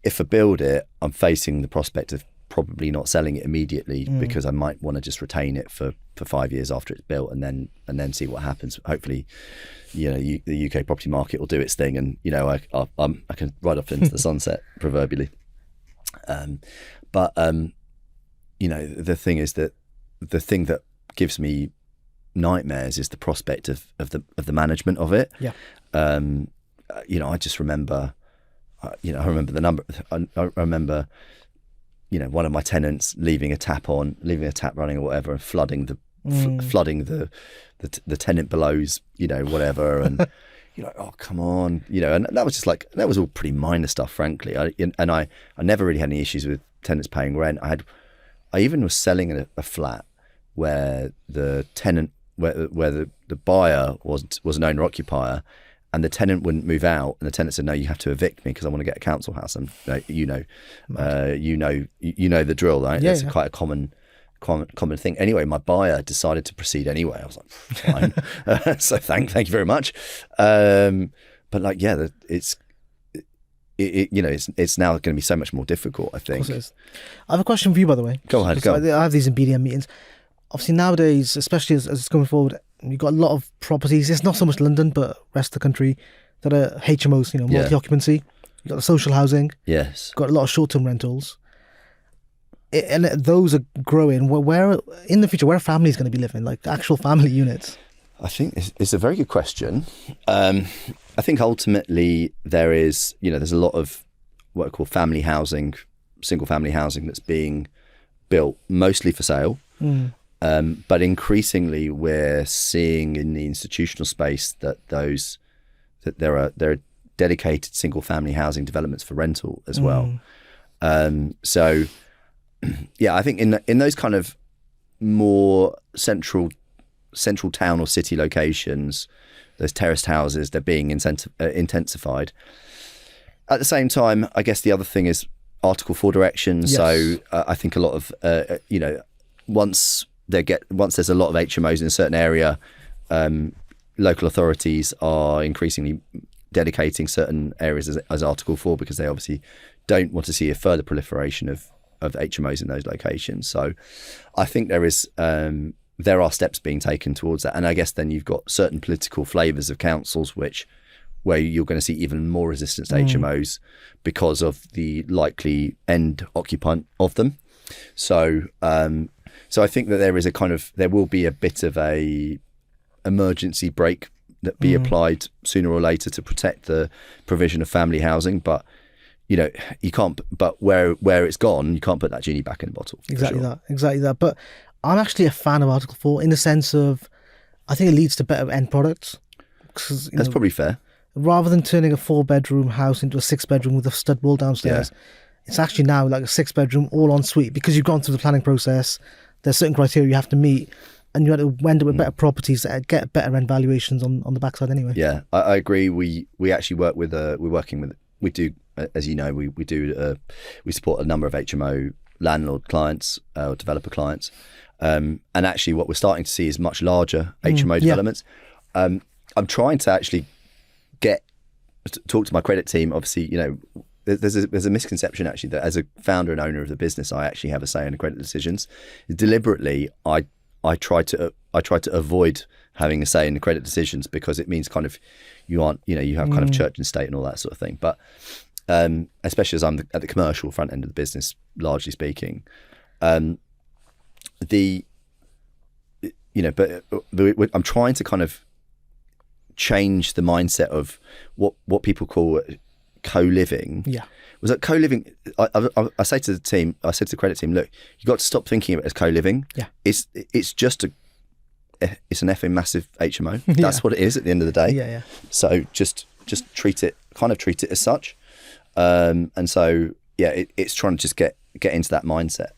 If I build it, I'm facing the prospect of probably not selling it immediately, because I might want to just retain it for 5 years after it's built, and then see what happens. Hopefully, the UK property market will do its thing, and I can ride off into the sunset proverbially. But the thing is that the thing that gives me nightmares is the prospect of the management of it. Yeah. I just remember, I remember the number. I remember, one of my tenants leaving a tap running or whatever, and flooding the tenant below's, whatever, and you're like, oh, come on, and that was just like, that was all pretty minor stuff, frankly. I never really had any issues with tenants paying rent. I even was selling a flat where the tenant, where the buyer was an owner occupier, and the tenant wouldn't move out, and the tenant said, no, you have to evict me because I want to get a council house. And you know the drill, right? It's quite a common thing. Anyway, my buyer decided to proceed anyway. I was like, fine. So thank you very much. But like, yeah, it's now going to be so much more difficult, I think. I have a question for you, by the way. Go ahead. I have these in BDM meetings. Obviously nowadays, especially as it's going forward, you've got a lot of properties. It's not so much London, but rest of the country that are HMOs, multi-occupancy. You've got the social housing. Yes. You've got a lot of short-term rentals. And those are growing. Where in the future, where are families going to be living? Like actual family units? I think it's a very good question. I think ultimately there's a lot of what I call family housing, single family housing that's being built mostly for sale. But increasingly we're seeing in the institutional space that there are dedicated single family housing developments for rental as well. So yeah, I think in those kind of more central town or city locations, those terraced houses, they're being intensified. At the same time, I guess the other thing is Article 4 directions. Yes. So I think a lot of once there's a lot of HMOs in a certain area, local authorities are increasingly dedicating certain areas as Article 4, because they obviously don't want to see a further proliferation of HMOs in those locations. So I think there are steps being taken towards that. And I guess then you've got certain political flavours of councils where you're going to see even more resistance to HMOs because of the likely end occupant of them. So I think that there will be a bit of a emergency brake that be applied sooner or later to protect the provision of family housing. But you can't. But where it's gone, you can't put that genie back in the bottle. Exactly that. But I'm actually a fan of Article 4 in the sense of I think it leads to better end products. That's probably fair. Rather than turning a 4-bedroom house into a 6-bedroom with a stud wall downstairs, it's actually now like a 6-bedroom all en suite, because you've gone through the planning process. There's certain criteria you have to meet, and you have to end up with better properties that get better rent valuations on the backside anyway. Yeah, I agree. We actually work with we do, as you know, we support a number of HMO landlord clients or developer clients, and actually what we're starting to see is much larger HMO developments. I'm trying to actually talk to my credit team. Obviously, there's a misconception actually that as a founder and owner of the business, I actually have a say in the credit decisions. Deliberately, I try to avoid having a say in the credit decisions, because it means kind of you have kind of church and state and all that sort of thing. But especially as I'm at the commercial front end of the business, largely speaking, I'm trying to kind of change the mindset of what people call co-living. Yeah. Was that co-living? I say to the team, I said to the credit team, look, you got to stop thinking of it as co-living. Yeah. It's just it's an effing massive HMO. That's what it is at the end of the day. Yeah. So just treat it as such. And so it's trying to just get into that mindset.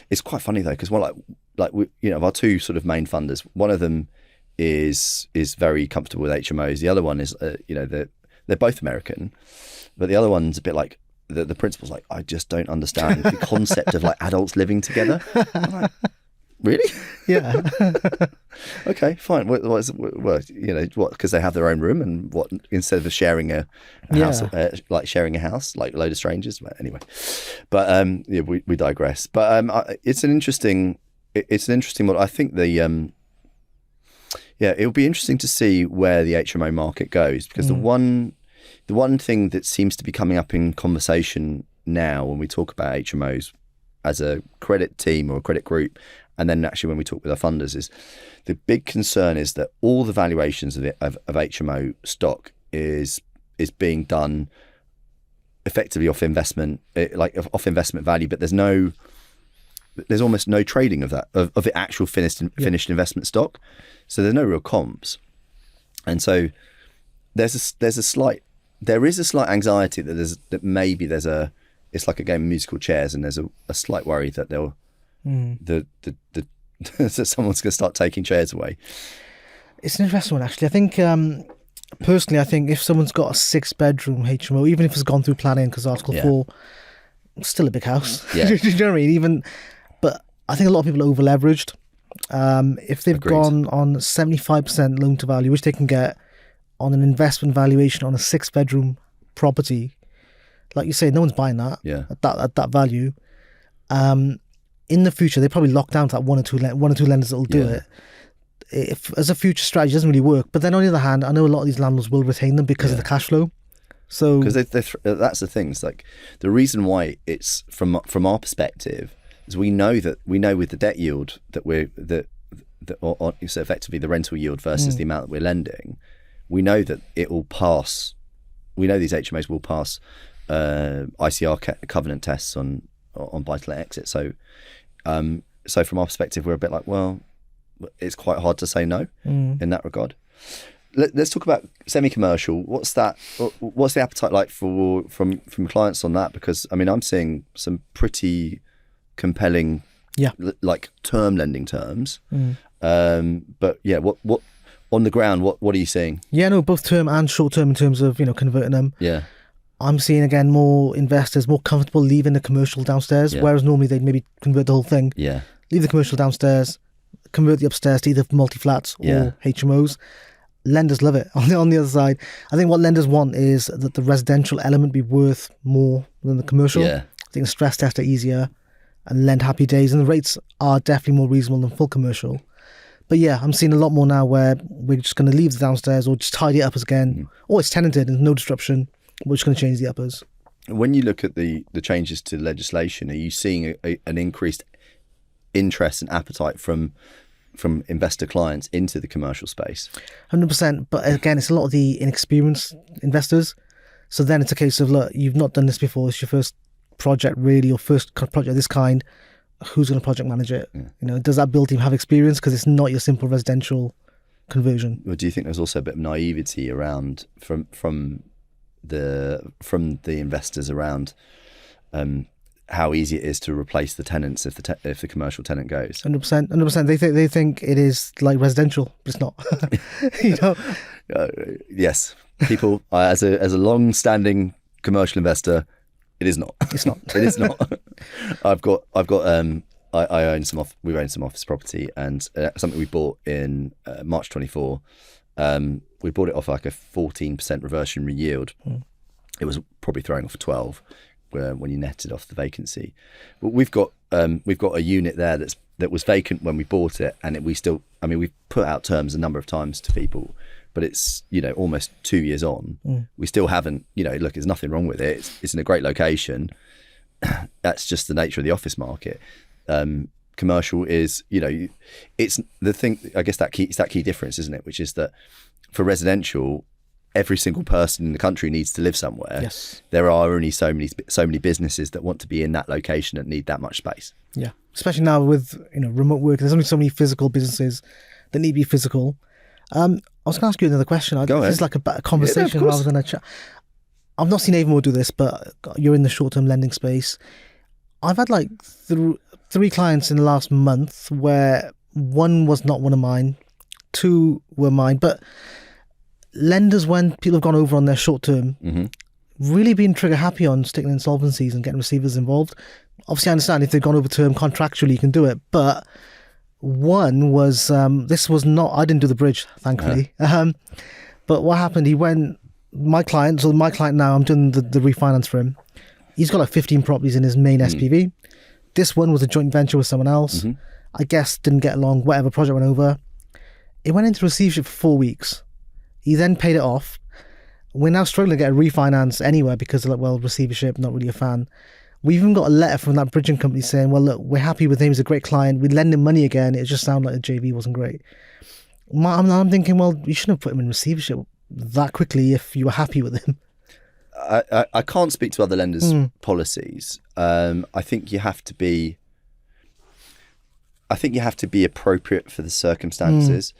It's quite funny though, because of our two sort of main funders, one of them is very comfortable with HMOs. The other one is they're both American, but the other one's a bit like the principal's like, I just don't understand the concept of like adults living together. I'm like, really? Yeah. Okay, fine. What? Because they have their own room, and what, instead of sharing a house, sharing a house, like a load of strangers. But anyway, we digress. But it's an interesting model. I think it'll be interesting to see where the HMO market goes, because the one thing that seems to be coming up in conversation now when we talk about HMOs as a credit team or a credit group, and then actually when we talk with our funders, is the big concern is that all the valuations of HMO stock is being done effectively off investment, off investment value, but there's almost no trading of that, of the actual finished investment stock. So there's no real comps. And so there is a slight anxiety that maybe it's like a game of musical chairs, and there's a slight worry that they'll that someone's going to start taking chairs away. It's an interesting one, actually. I think personally, if someone's got a 6-bedroom HMO, even if it's gone through planning, because Article 4, it's still a big house. Yeah. Do you know what I mean? But I think a lot of people are over leveraged. If they've gone on 75% loan to value, which they can get on an investment valuation on a 6-bedroom property, like you say, no one's buying that at that value. In the future, they probably lock down to that one or two lenders that will do it. If as a future strategy, it doesn't really work. But then on the other hand, I know a lot of these landlords will retain them because of the cash flow. So because that's the thing. It's like the reason why it's from our perspective is we know with the debt yield so effectively the rental yield versus the amount that we're lending, we know that it will pass. We know these HMOs will pass ICR covenant tests on buy-to-let exit. So from our perspective, we're a bit like, well, it's quite hard to say no in that regard. Let's talk about semi-commercial. What's the appetite like from clients on that? Because I'm seeing some pretty compelling, like term lending terms. But what on the ground? What are you seeing? Yeah, no, both term and short term in terms of converting them. Yeah. I'm seeing, again, more investors more comfortable leaving the commercial downstairs, whereas normally they'd maybe convert the whole thing. Yeah. Leave the commercial downstairs, convert the upstairs to either multi-flats or HMOs. Lenders love it. On the other side, I think what lenders want is that the residential element be worth more than the commercial. Yeah. I think the stress tests are easier and lend happy days, and the rates are definitely more reasonable than full commercial. But yeah, I'm seeing a lot more now where we're just going to leave the downstairs or just tidy it up again, or it's tenanted and no disruption. We're just going to change the uppers. When you look at the changes to legislation, are you seeing an increased interest and appetite from investor clients into the commercial space? 100%. But again, it's a lot of the inexperienced investors. So then it's a case of, look, you've not done this before. It's your first project, really, or first project of this kind. Who's going to project manage it? Yeah. Does that build team have experience? Because it's not your simple residential conversion. Well, do you think there's also a bit of naivety around from the investors around how easy it is to replace the tenants if the commercial tenant goes? 100%. They think it is like residential, but it's not. Yes, people as a long-standing commercial investor, it is not. It's not. It is not. I own some we own some office property, and something we bought in March 24. We bought it off like a 14% reversionary yield. It was probably throwing off a 12 when you netted off the vacancy. But we've got a unit there that was vacant when we bought it, and we've put out terms a number of times to people, but it's almost 2 years on. We still haven't look. There's nothing wrong with it. It's in a great location. That's just the nature of the office market. Commercial is it's the thing. I guess it's that key difference, isn't it? Which is that for residential, every single person in the country needs to live somewhere. Yes. There are only so many businesses that want to be in that location that need that much space. Yeah, especially now with remote work. There's only so many physical businesses that need to be physical. I was going to ask you another question. Go ahead. This is like a conversation rather than a chat. I've not seen Avamore do this, but you're in the short-term lending space. I've had like three clients in the last month where one was not one of mine, two were mine, but lenders, when people have gone over on their short-term, really been trigger happy on sticking insolvencies and getting receivers involved. Obviously, I understand if they've gone over term contractually, you can do it, but one was, this was not, I didn't do the bridge, thankfully. But what happened, my client now, I'm doing the refinance for him. He's got like 15 properties in his main SPV. This one was a joint venture with someone else. I guess didn't get along, whatever, project went over. It went into receivership for 4 weeks. He then paid it off. We're now struggling to get a refinance anywhere because of like, well, receivership, not really a fan. We even got a letter from that bridging company saying, well, look, we're happy with him, he's a great client, we'd lend him money again, it just sounded like the JV wasn't great. I'm thinking, well, you shouldn't have put him in receivership that quickly if you were happy with him. I can't speak to other lenders' policies. I think you have to be appropriate for the circumstances.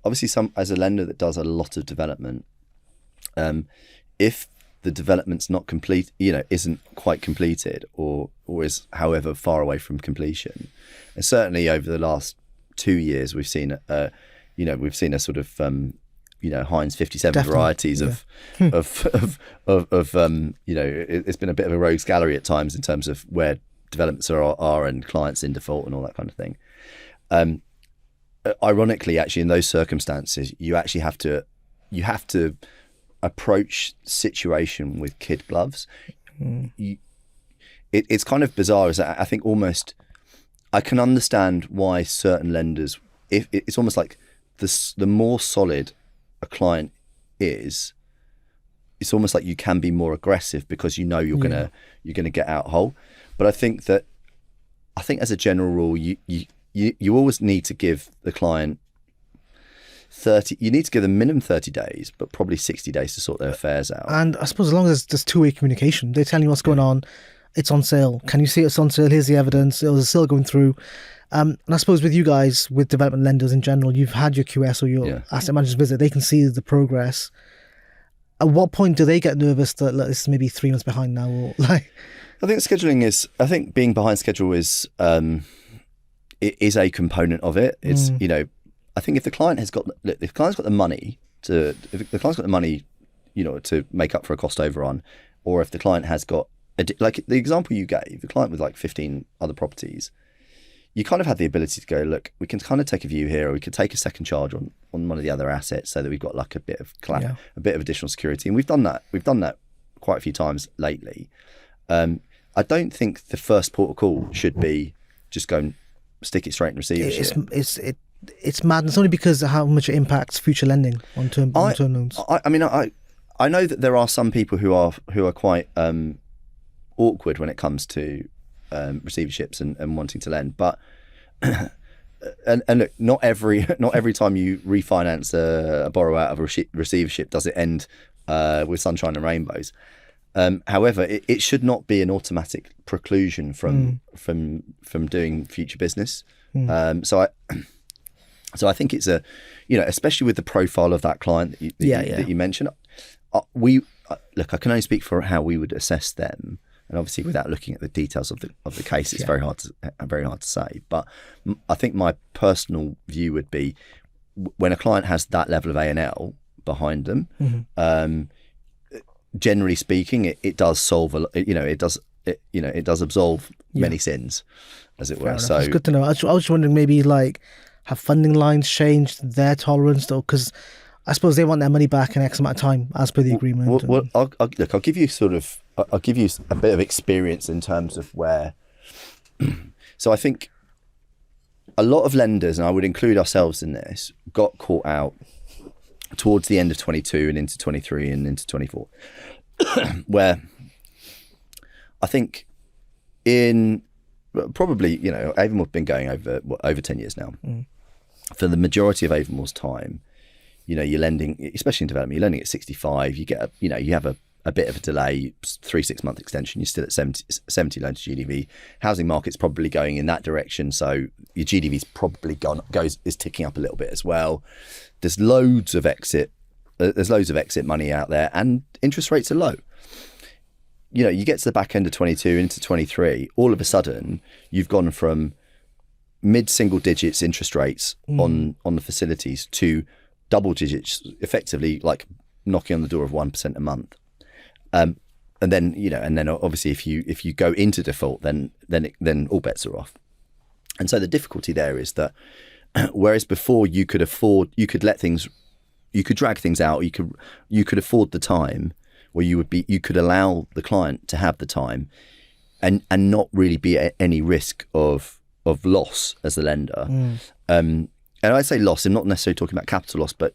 Obviously, as a lender that does a lot of development, if the development's not complete, isn't quite completed, or is however far away from completion, and certainly over the last 2 years, we've seen a sort of Heinz 57 Definitely, varieties of it's been a bit of a rogues gallery at times in terms of where developments are and clients in default and all that kind of thing. Ironically, actually, in those circumstances, you actually have to approach situation with kid gloves. It's kind of bizarre, is that I think almost I can understand why certain lenders, if it's almost like the more solid a client is, it's almost like you can be more aggressive because you're gonna get out whole. But I think as a general rule, you always need to give the client 30. You need to give them minimum 30 days, but probably 60 days to sort their affairs out. And I suppose as long as there's two-way communication, they're telling you what's going on. It's on sale. Can you see it's on sale? Here's the evidence. It was a sale going through. And I suppose with you guys, with development lenders in general, you've had your QS or your asset managers visit. They can see the progress. At what point do they get nervous that this is maybe 3 months behind now, or like? I think being behind schedule is it is a component of it. It's I think if the client has got the money to make up for a cost overrun, or if the client has got like the example you gave, the client with like 15 other properties, you kind of had the ability to go, look, we can kind of take a view here, or we could take a second charge on one of the other assets so that we've got like a bit of additional security, and we've done that quite a few times lately. I don't think the first port of call should be just go and stick it straight in receivership. It's madness, only because of how much it impacts future lending on term loans. I know that there are some people who are quite awkward when it comes to receiverships and wanting to lend, but and look, not every time you refinance a borrower out of a receivership does it end with sunshine and rainbows. However, it should not be an automatic preclusion from doing future business. So I think it's especially with the profile of that client that you mentioned. Look, I can only speak for how we would assess them, and obviously without looking at the details of the case, it's very hard to say. But I think my personal view would be, when a client has that level of A&L behind them, generally speaking, it does solve it does absolve many sins, as it were. So it's good to know. I was just wondering, maybe like, have funding lines changed their tolerance, though? Because I suppose they want their money back in X amount of time, as per the agreement. Well, I'll give you a bit of experience in terms of where. So I think a lot of lenders, and I would include ourselves in this, got caught out towards the end of 22 and into 23 and into 24, where I think in probably, Avamore have been going over 10 years now. For the majority of Avamore's time, you're lending, especially in development, you're lending at 65. You get you have a bit of a delay, 3-6 month extension. You're still at 70 loan to GDV. Housing market's probably going in that direction, so your GDV's probably is ticking up a little bit as well. There's loads of exit money out there, and interest rates are low. You get to the back end of 22 into 23, all of a sudden you've gone from mid-single digits interest rates on the facilities to double digits, effectively like knocking on the door of 1% a month. And then obviously if you go into default, then all bets are off. And so the difficulty there is that whereas before you could drag things out, you could afford the time, where you could allow the client to have the time and not really be at any risk of loss as the lender. And I say loss, I'm not necessarily talking about capital loss, but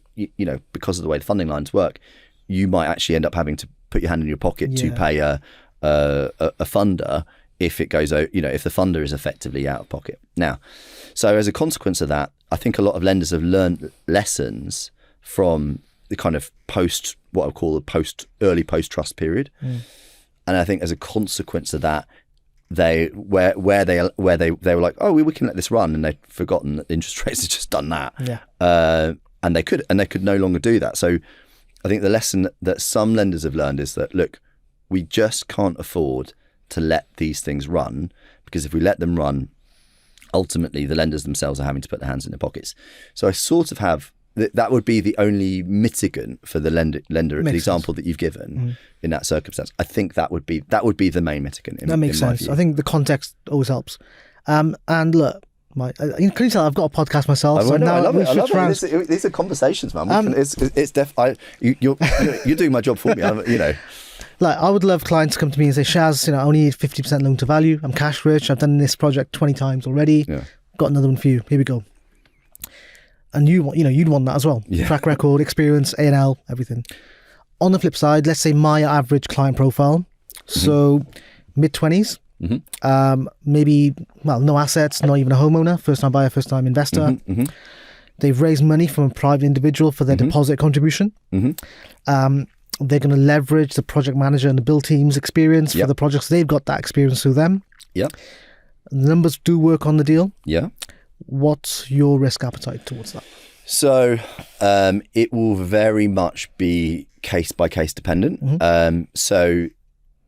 because of the way the funding lines work, you might actually end up having to put your hand in your pocket to pay a funder if it goes out, if the funder is effectively out of pocket. Now, so as a consequence of that, I think a lot of lenders have learned lessons from the kind of what I call the early post-trust period. And I think as a consequence of that, they were like, oh, we can let this run, and they'd forgotten that interest rates had just done that. And they could no longer do that. So I think the lesson that some lenders have learned is that, look, we just can't afford to let these things run, because if we let them run, ultimately the lenders themselves are having to put their hands in their pockets. So I sort of have that would be the only mitigant for the lender. The example that you've given in that circumstance, I think that would be the main mitigant. That makes sense. I think the context always helps. And look, can you tell I've got a podcast myself? I love it. These are conversations, man. You're doing my job for me. Like, I would love clients to come to me and say, Shaz, I only need 50% loan to value. I'm cash rich. I've done this project 20 times already. Got another one for you. Here we go. And you'd want that as well. Track record, experience, A&L, everything. On the flip side, let's say my average client profile, so mid-20s, maybe, no assets, not even a homeowner, first-time buyer, first-time investor. They've raised money from a private individual for their deposit contribution. They're going to leverage the project manager and the build team's experience for the projects. They've got that experience through them. The numbers do work on the deal. What's your risk appetite towards that? So it will very much be case by case dependent. So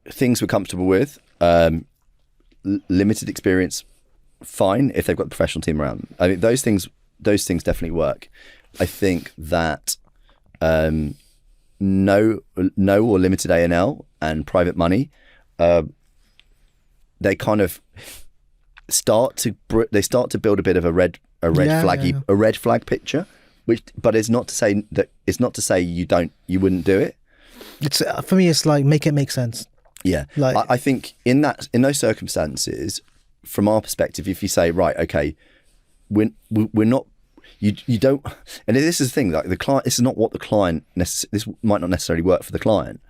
things we're comfortable with, limited experience, fine if they've got a professional team around. I mean, those things definitely work. I think that no or limited A&L and private money, they kind of start to build a bit of a red flag picture, but it's not to say you wouldn't do it. It's for me, it's like, make it make sense. I think in those circumstances, from our perspective, if you say, right, okay, we're not, you don't, and this is the thing, like the client, this is not what the client this might not necessarily work for the client.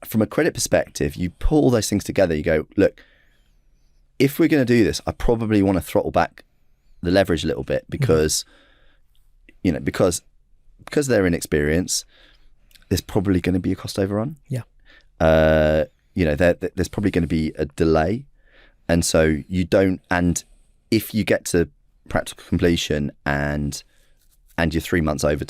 From a credit perspective, you pull all those things together, you go, look, if we're going to do this, I probably want to throttle back the leverage a little bit, because because they're inexperienced, there's probably going to be a cost overrun. There's probably going to be a delay, and so you don't. And if you get to practical completion and you're 3 months over,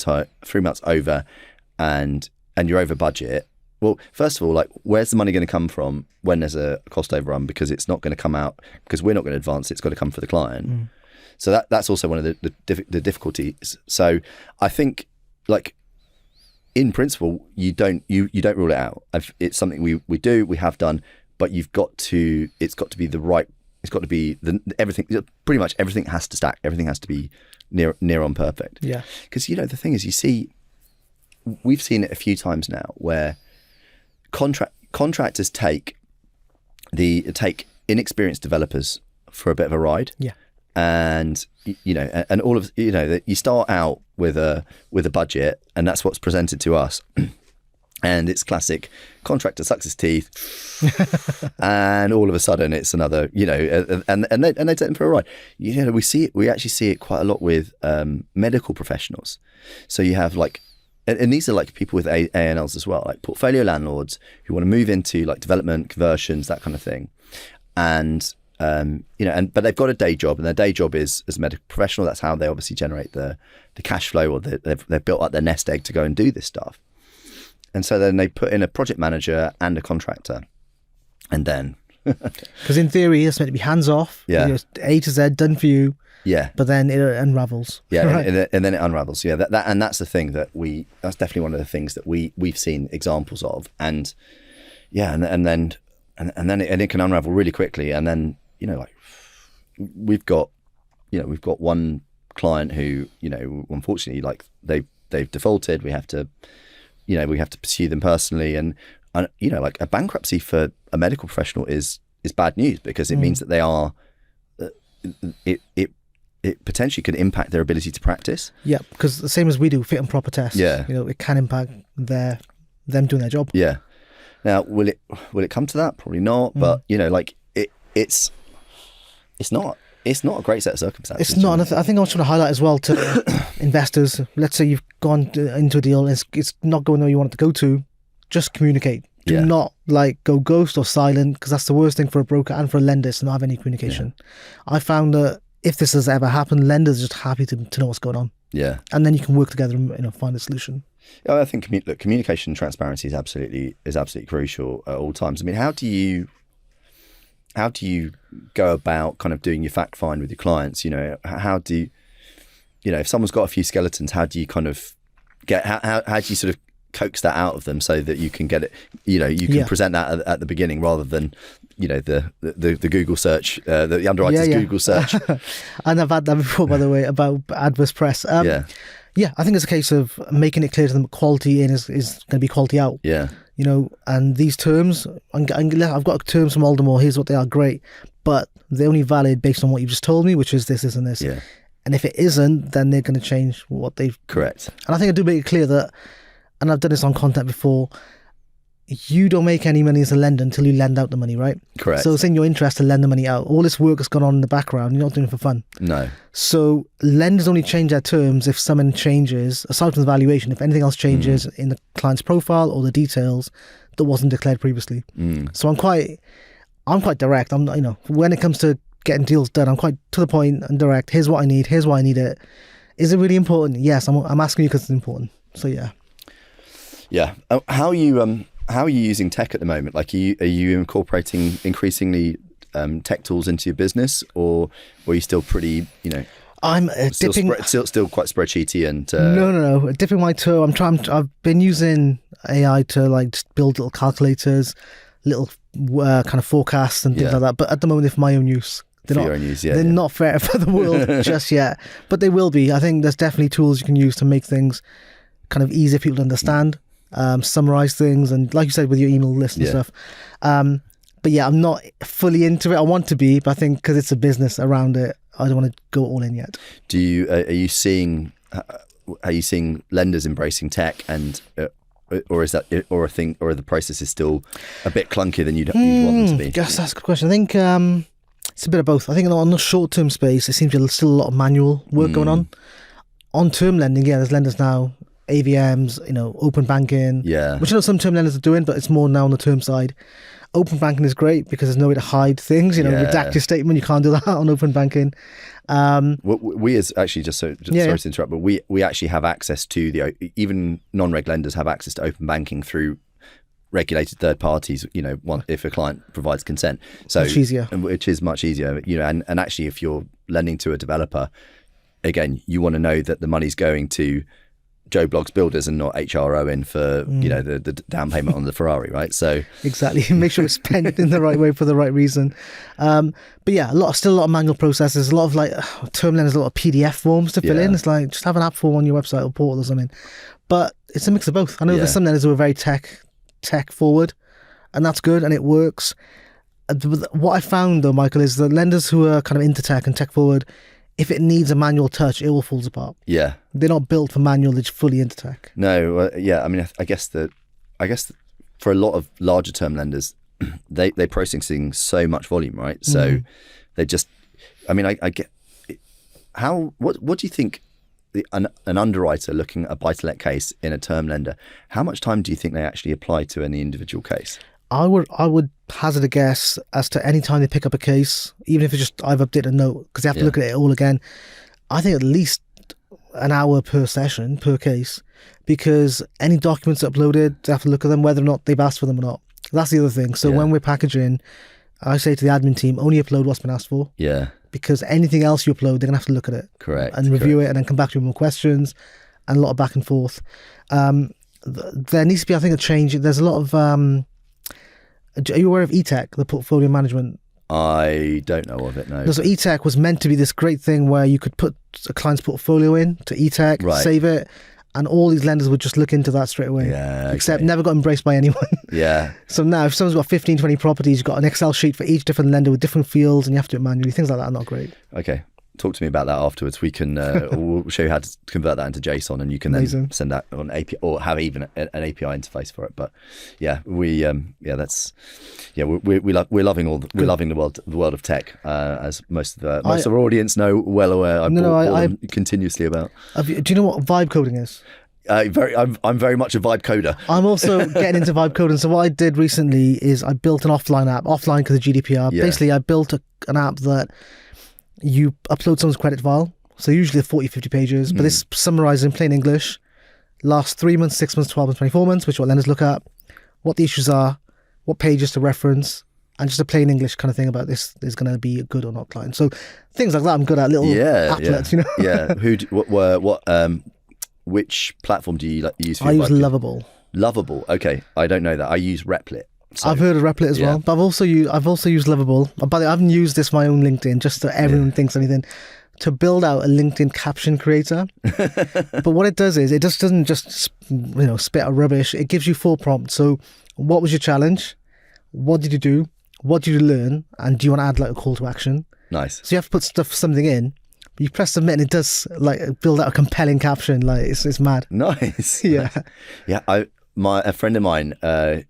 and you're over budget. Well, first of all, like, where's the money going to come from when there's a cost overrun? Because it's not going to come out, because we're not going to advance. It's got to come for the client. So that's also one of the difficulties. So I think, like, in principle, you don't rule it out. It's something we do, we have done, but it's got to be the right. It's got to be everything. Pretty much everything has to stack. Everything has to be near on perfect. Because the thing is, we've seen it a few times now where contractors take inexperienced developers for a bit of a ride. And and all of you start out with a budget, and that's what's presented to us. And it's classic contractor sucks his teeth, and all of a sudden it's another, and they take them for a ride. We actually see it quite a lot with medical professionals. So you have and these are like people with A&Ls as well, like portfolio landlords who want to move into like development, conversions, that kind of thing. And but they've got a day job, and their day job is as a medical professional. That's how they obviously generate the cash flow, or they've built up their nest egg to go and do this stuff. And so then they put in a project manager and a contractor, and then because in theory it's meant to be hands off, A to Z done for you. Yeah, but then it unravels. Yeah, right? and then it unravels. Yeah, and that's the thing that's definitely one of the things that we've seen examples of, and and then it can unravel really quickly. And then we've got one client who unfortunately they've defaulted. We have to pursue them personally, and like a bankruptcy for a medical professional is bad news, because it means that they are it potentially could impact their ability to practice. Yeah, because the same as we do fit and proper tests. Yeah, it can impact them doing their job. Yeah. Now, will it come to that? Probably not. But it's not a great set of circumstances. It's not. And I think I was trying to highlight as well to investors. Let's say you've gone into a deal and it's not going where you want it to go to. Just communicate. Do not go ghost or silent, because that's the worst thing for a broker and for a lender, is to not have any communication. Yeah. I found that if this has ever happened, lenders are just happy to know what's going on. Yeah. And then you can work together and find a solution. Yeah, I think communication and transparency is absolutely crucial at all times. I mean, how do you go about kind of doing your fact find with your clients? How do you, if someone's got a few skeletons, how do you kind of how do you sort of coax that out of them so that you can get it, you can present that at the beginning, rather than the Google search, the underwriter's Google search. And I've had that before, by the way, about adverse press. Yeah, I think it's a case of making it clear to them quality in is going to be quality out. Yeah. And these terms, I've got terms from Aldermore, here's what they are, great, but they're only valid based on what you've just told me, which is this, and this. Yeah. And if it isn't, then they're going to change what they've... Correct. And I think I do make it clear that, and I've done this on content before, you don't make any money as a lender until you lend out the money, right? Correct. So it's in your interest to lend the money out. All this work has gone on in the background. You're not doing it for fun. No. So lenders only change their terms if something changes, aside from the valuation, if anything else changes in the client's profile or the details that wasn't declared previously. So I'm quite direct. I'm not, when it comes to getting deals done, I'm quite to the point and direct. Here's what I need. Here's why I need it. Is it really important? Yes, I'm asking you because it's important. So yeah. Yeah. How are you using tech at the moment? Like, are you incorporating increasingly tech tools into your business, or are you still pretty, I'm still quite spreadsheety and no, dipping my toe. I've been using AI to just build little calculators, little kind of forecasts and things like that. But at the moment, they're for my own use. They're not fair for the world just yet, but they will be. I think there's definitely tools you can use to make things kind of easier for people to understand. Summarize things, and like you said, with your email list and stuff. But yeah, I'm not fully into it. I want to be, but I think because it's a business around it, I don't want to go all in yet. Are you seeing lenders embracing tech, and or is that or the process is still a bit clunkier than you'd want them to be? Yes, that's a good question. I think it's a bit of both. I think on the short-term space, it seems there's still a lot of manual work going on. On term lending, there's lenders now, AVMs, open banking, which some term lenders are doing, but it's more now on the term side. Open banking is great because there's no way to hide things. Redact your statement. You can't do that on open banking. We as actually sorry to interrupt, but we actually have access to even non-reg lenders have access to open banking through regulated third parties. If a client provides consent, so much easier, which is much easier. And actually, if you're lending to a developer, again, you want to know that the money's going to Joe Bloggs Builders and not HRO in for the down payment on the Ferrari, right? So exactly, make sure it's spent in the right way for the right reason. But yeah, still a lot of manual processes. A lot of term lenders, a lot of PDF forms to fill in. It's like just have an app form on your website or portal or something. But it's a mix of both. I know there's some lenders who are very tech forward, and that's good and it works. What I found though, Michael, is the lenders who are kind of into tech and tech forward, if it needs a manual touch, it all falls apart. Yeah. They're not built for manual, they're fully into tech. No, I mean, I guess I guess for a lot of larger term lenders, they're processing so much volume, right? So they just, I mean, I get what do you think an underwriter looking at a buy-to-let case in a term lender, how much time do you think they actually apply to any individual case? I would hazard a guess as to any time they pick up a case, even if it's just I've updated a note, because they have to look at it all again. I think at least an hour per session, per case, because any documents uploaded, they have to look at them, whether or not they've asked for them or not. That's the other thing. So when we're packaging, I say to the admin team, only upload what's been asked for. Yeah. Because anything else you upload, they're going to have to look at it. Correct. And review it and then come back to you with more questions and a lot of back and forth. There needs to be, I think, a change. There's a lot of... are you aware of eTech, the portfolio management? I don't know of it, no. So eTech was meant to be this great thing where you could put a client's portfolio in to eTech, save it, and all these lenders would just look into that straight away. Yeah, except never got embraced by anyone. Yeah. So now if someone's got 15, 20 properties, you've got an Excel sheet for each different lender with different fields and you have to do it manually. Things like that are not great. Okay. Talk to me about that afterwards. We can we'll show you how to convert that into JSON, and you can then send that on API or have even an API interface for it. But yeah, we're loving the world of tech, as most of our audience know well aware. I continuously about. Do you know what vibe coding is? I'm very much a vibe coder. I'm also getting into vibe coding. So what I did recently is I built an offline app, because of GDPR. Yeah. Basically, I built an app that you upload someone's credit file, so usually 40, 50 pages, but it's summarised in plain English, last 3 months, 6 months, 12 months, 24 months, which is what lenders look at, what the issues are, what pages to reference, and just a plain English kind of thing about this is going to be a good or not client. So things like that I'm good at, little applets, you know. Yeah. Which platform do you use for your I use Lovable. Lovable, okay. I don't know that. I use Replit. So, I've heard of Replit as well, but I've also used Lovable. But I haven't used this my own LinkedIn, just so everyone thinks anything, to build out a LinkedIn caption creator. But what it does is it just doesn't just spit out rubbish. It gives you 4 prompts. So what was your challenge? What did you do? What did you learn? And do you want to add like a call to action? Nice. So you have to put something in. You press submit and it does like build out a compelling caption. Like it's mad. Nice. Yeah. Yeah. A friend of mine,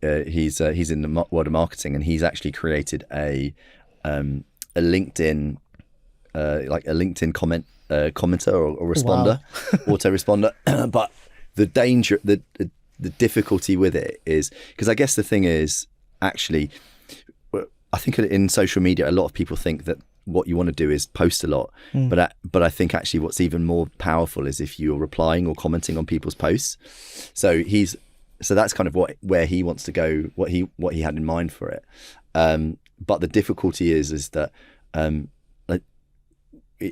he's in the world of marketing, and he's actually created a LinkedIn commenter or responder, autoresponder. But the danger, the difficulty with it is because I guess the thing is actually, I think in social media, a lot of people think that what you want to do is post a lot, but I think actually what's even more powerful is if you're replying or commenting on people's posts. So that's kind of where he wants to go, what he had in mind for it. But the difficulty is that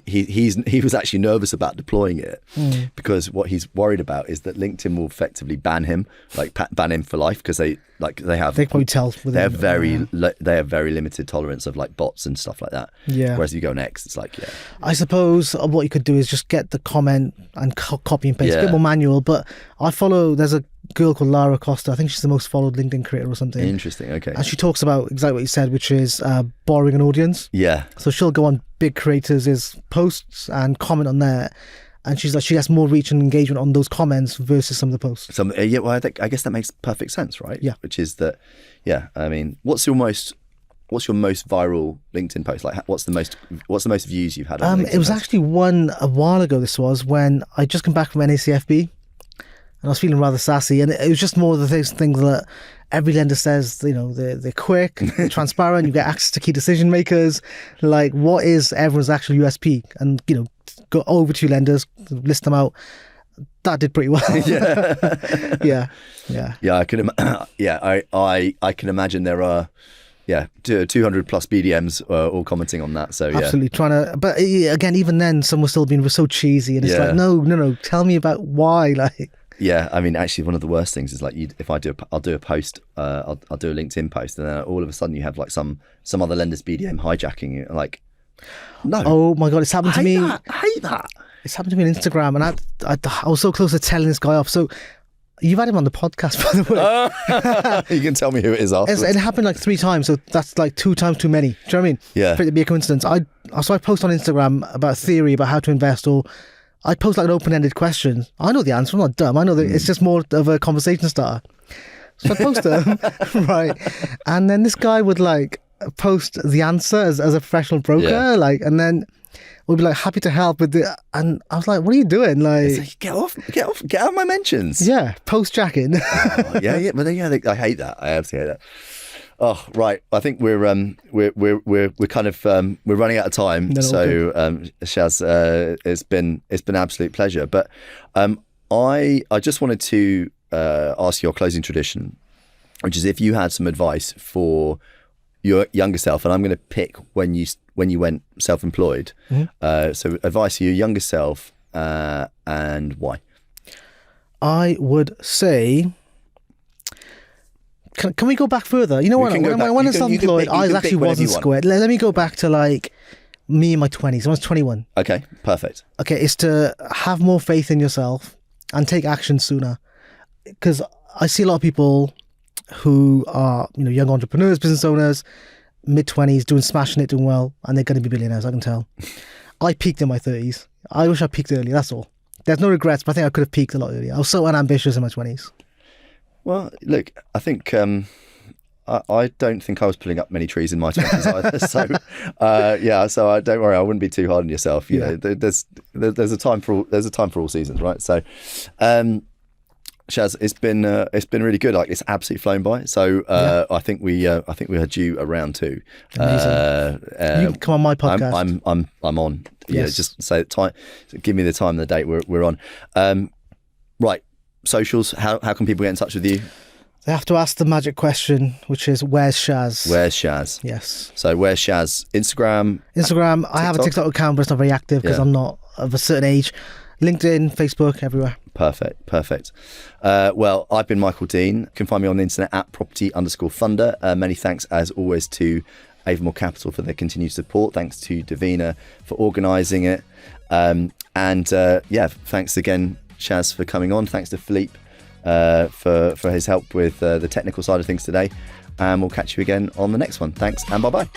he was actually nervous about deploying it because what he's worried about is that LinkedIn will effectively ban him for life, because they probably tell they have very limited tolerance of like bots and stuff like that. Yeah. Whereas if you go on X, it's like I suppose what you could do is just get the comment and copy and paste. A bit more manual, but there's a girl called Lara Costa. I think she's the most followed LinkedIn creator or something. Interesting. Okay. And she talks about exactly what you said, which is borrowing an audience. Yeah. So she'll go on big creators' posts and comment on there, and she's like, she gets more reach and engagement on those comments versus some of the posts. I guess that makes perfect sense, right? Yeah. Which is that. Yeah. I mean, what's your most viral LinkedIn post? Like, what's the most views you've had on LinkedIn? It was actually one a while ago. This was when I just come back from NACFB. And I was feeling rather sassy, and it was just more of the things that every lender says, they're quick, they're transparent, you get access to key decision makers. Like, what is everyone's actual USP? And, go over to lenders, list them out. That did pretty well. Yeah. I can imagine there are 200 plus BDMs all commenting on that. So absolutely but again, even then, some were still being so cheesy, and it's like, no, tell me about why, like. Yeah, I mean, actually, one of the worst things is like, I'll do a post, I'll do a LinkedIn post, and then all of a sudden you have like some other lender's BDM hijacking you. Like, no. Oh my god, it's happened to me. I hate that. It's happened to me on Instagram, and I was so close to telling this guy off. So you've had him on the podcast, by the way. You can tell me who it is afterwards. It happened like 3 times, so that's like 2 times too many. Do you know what I mean? Yeah. For it to be a coincidence. So I post on Instagram about theory about how to invest, or I post like an open-ended question. I know the answer. I'm not dumb. I know that it's just more of a conversation starter. So I'd post them, right? And then this guy would like post the answer as a professional broker, like, and then we'd be like, happy to help with it. And I was like, what are you doing? Like, get off my mentions. Yeah, post jacking. But I hate that. I absolutely hate that. Oh, right. I think we're kind of we're running out of time. No, so Shaz, it's been an absolute pleasure. But I just wanted to ask your closing tradition, which is if you had some advice for your younger self, and I'm going to pick when you went self-employed. Mm-hmm. So advice for your younger self and why? I would say. Can we go back further? You know what? When I went self-employed, I actually wasn't squared. Let me go back to like me in my 20s. I was 21. Okay, perfect. Okay, it's to have more faith in yourself and take action sooner. Because I see a lot of people who are, young entrepreneurs, business owners, mid-20s, smashing it, doing well, and they're going to be billionaires, I can tell. I peaked in my 30s. I wish I peaked earlier, that's all. There's no regrets, but I think I could have peaked a lot earlier. I was so unambitious in my 20s. Well, look, I think I don't think I was pulling up many trees in my 20s either. So don't worry, I wouldn't be too hard on yourself. You know, there's a time for all seasons, right? So, Shaz, it's been really good. Like, it's absolutely flown by. So I think we had you around too. Amazing. You can come on my podcast. I'm on. Yeah, just say time. Give me the time and the date we're on. Right. Socials, how can people get in touch with you? They have to ask the magic question, which is, where's Shaz? Where's Shaz? Yes. So where's Shaz? Instagram, TikTok? I have a TikTok account, but it's not very active because I'm not of a certain age. LinkedIn, Facebook, everywhere. Perfect. Well, I've been Michael Dean. You can find me on the internet at property_funder. Many thanks, as always, to Avamore Capital for their continued support. Thanks to Davina for organising it. Thanks again, Shaz, for coming on. Thanks to Philippe for his help with the technical side of things today. And we'll catch you again on the next one. Thanks, and bye-bye.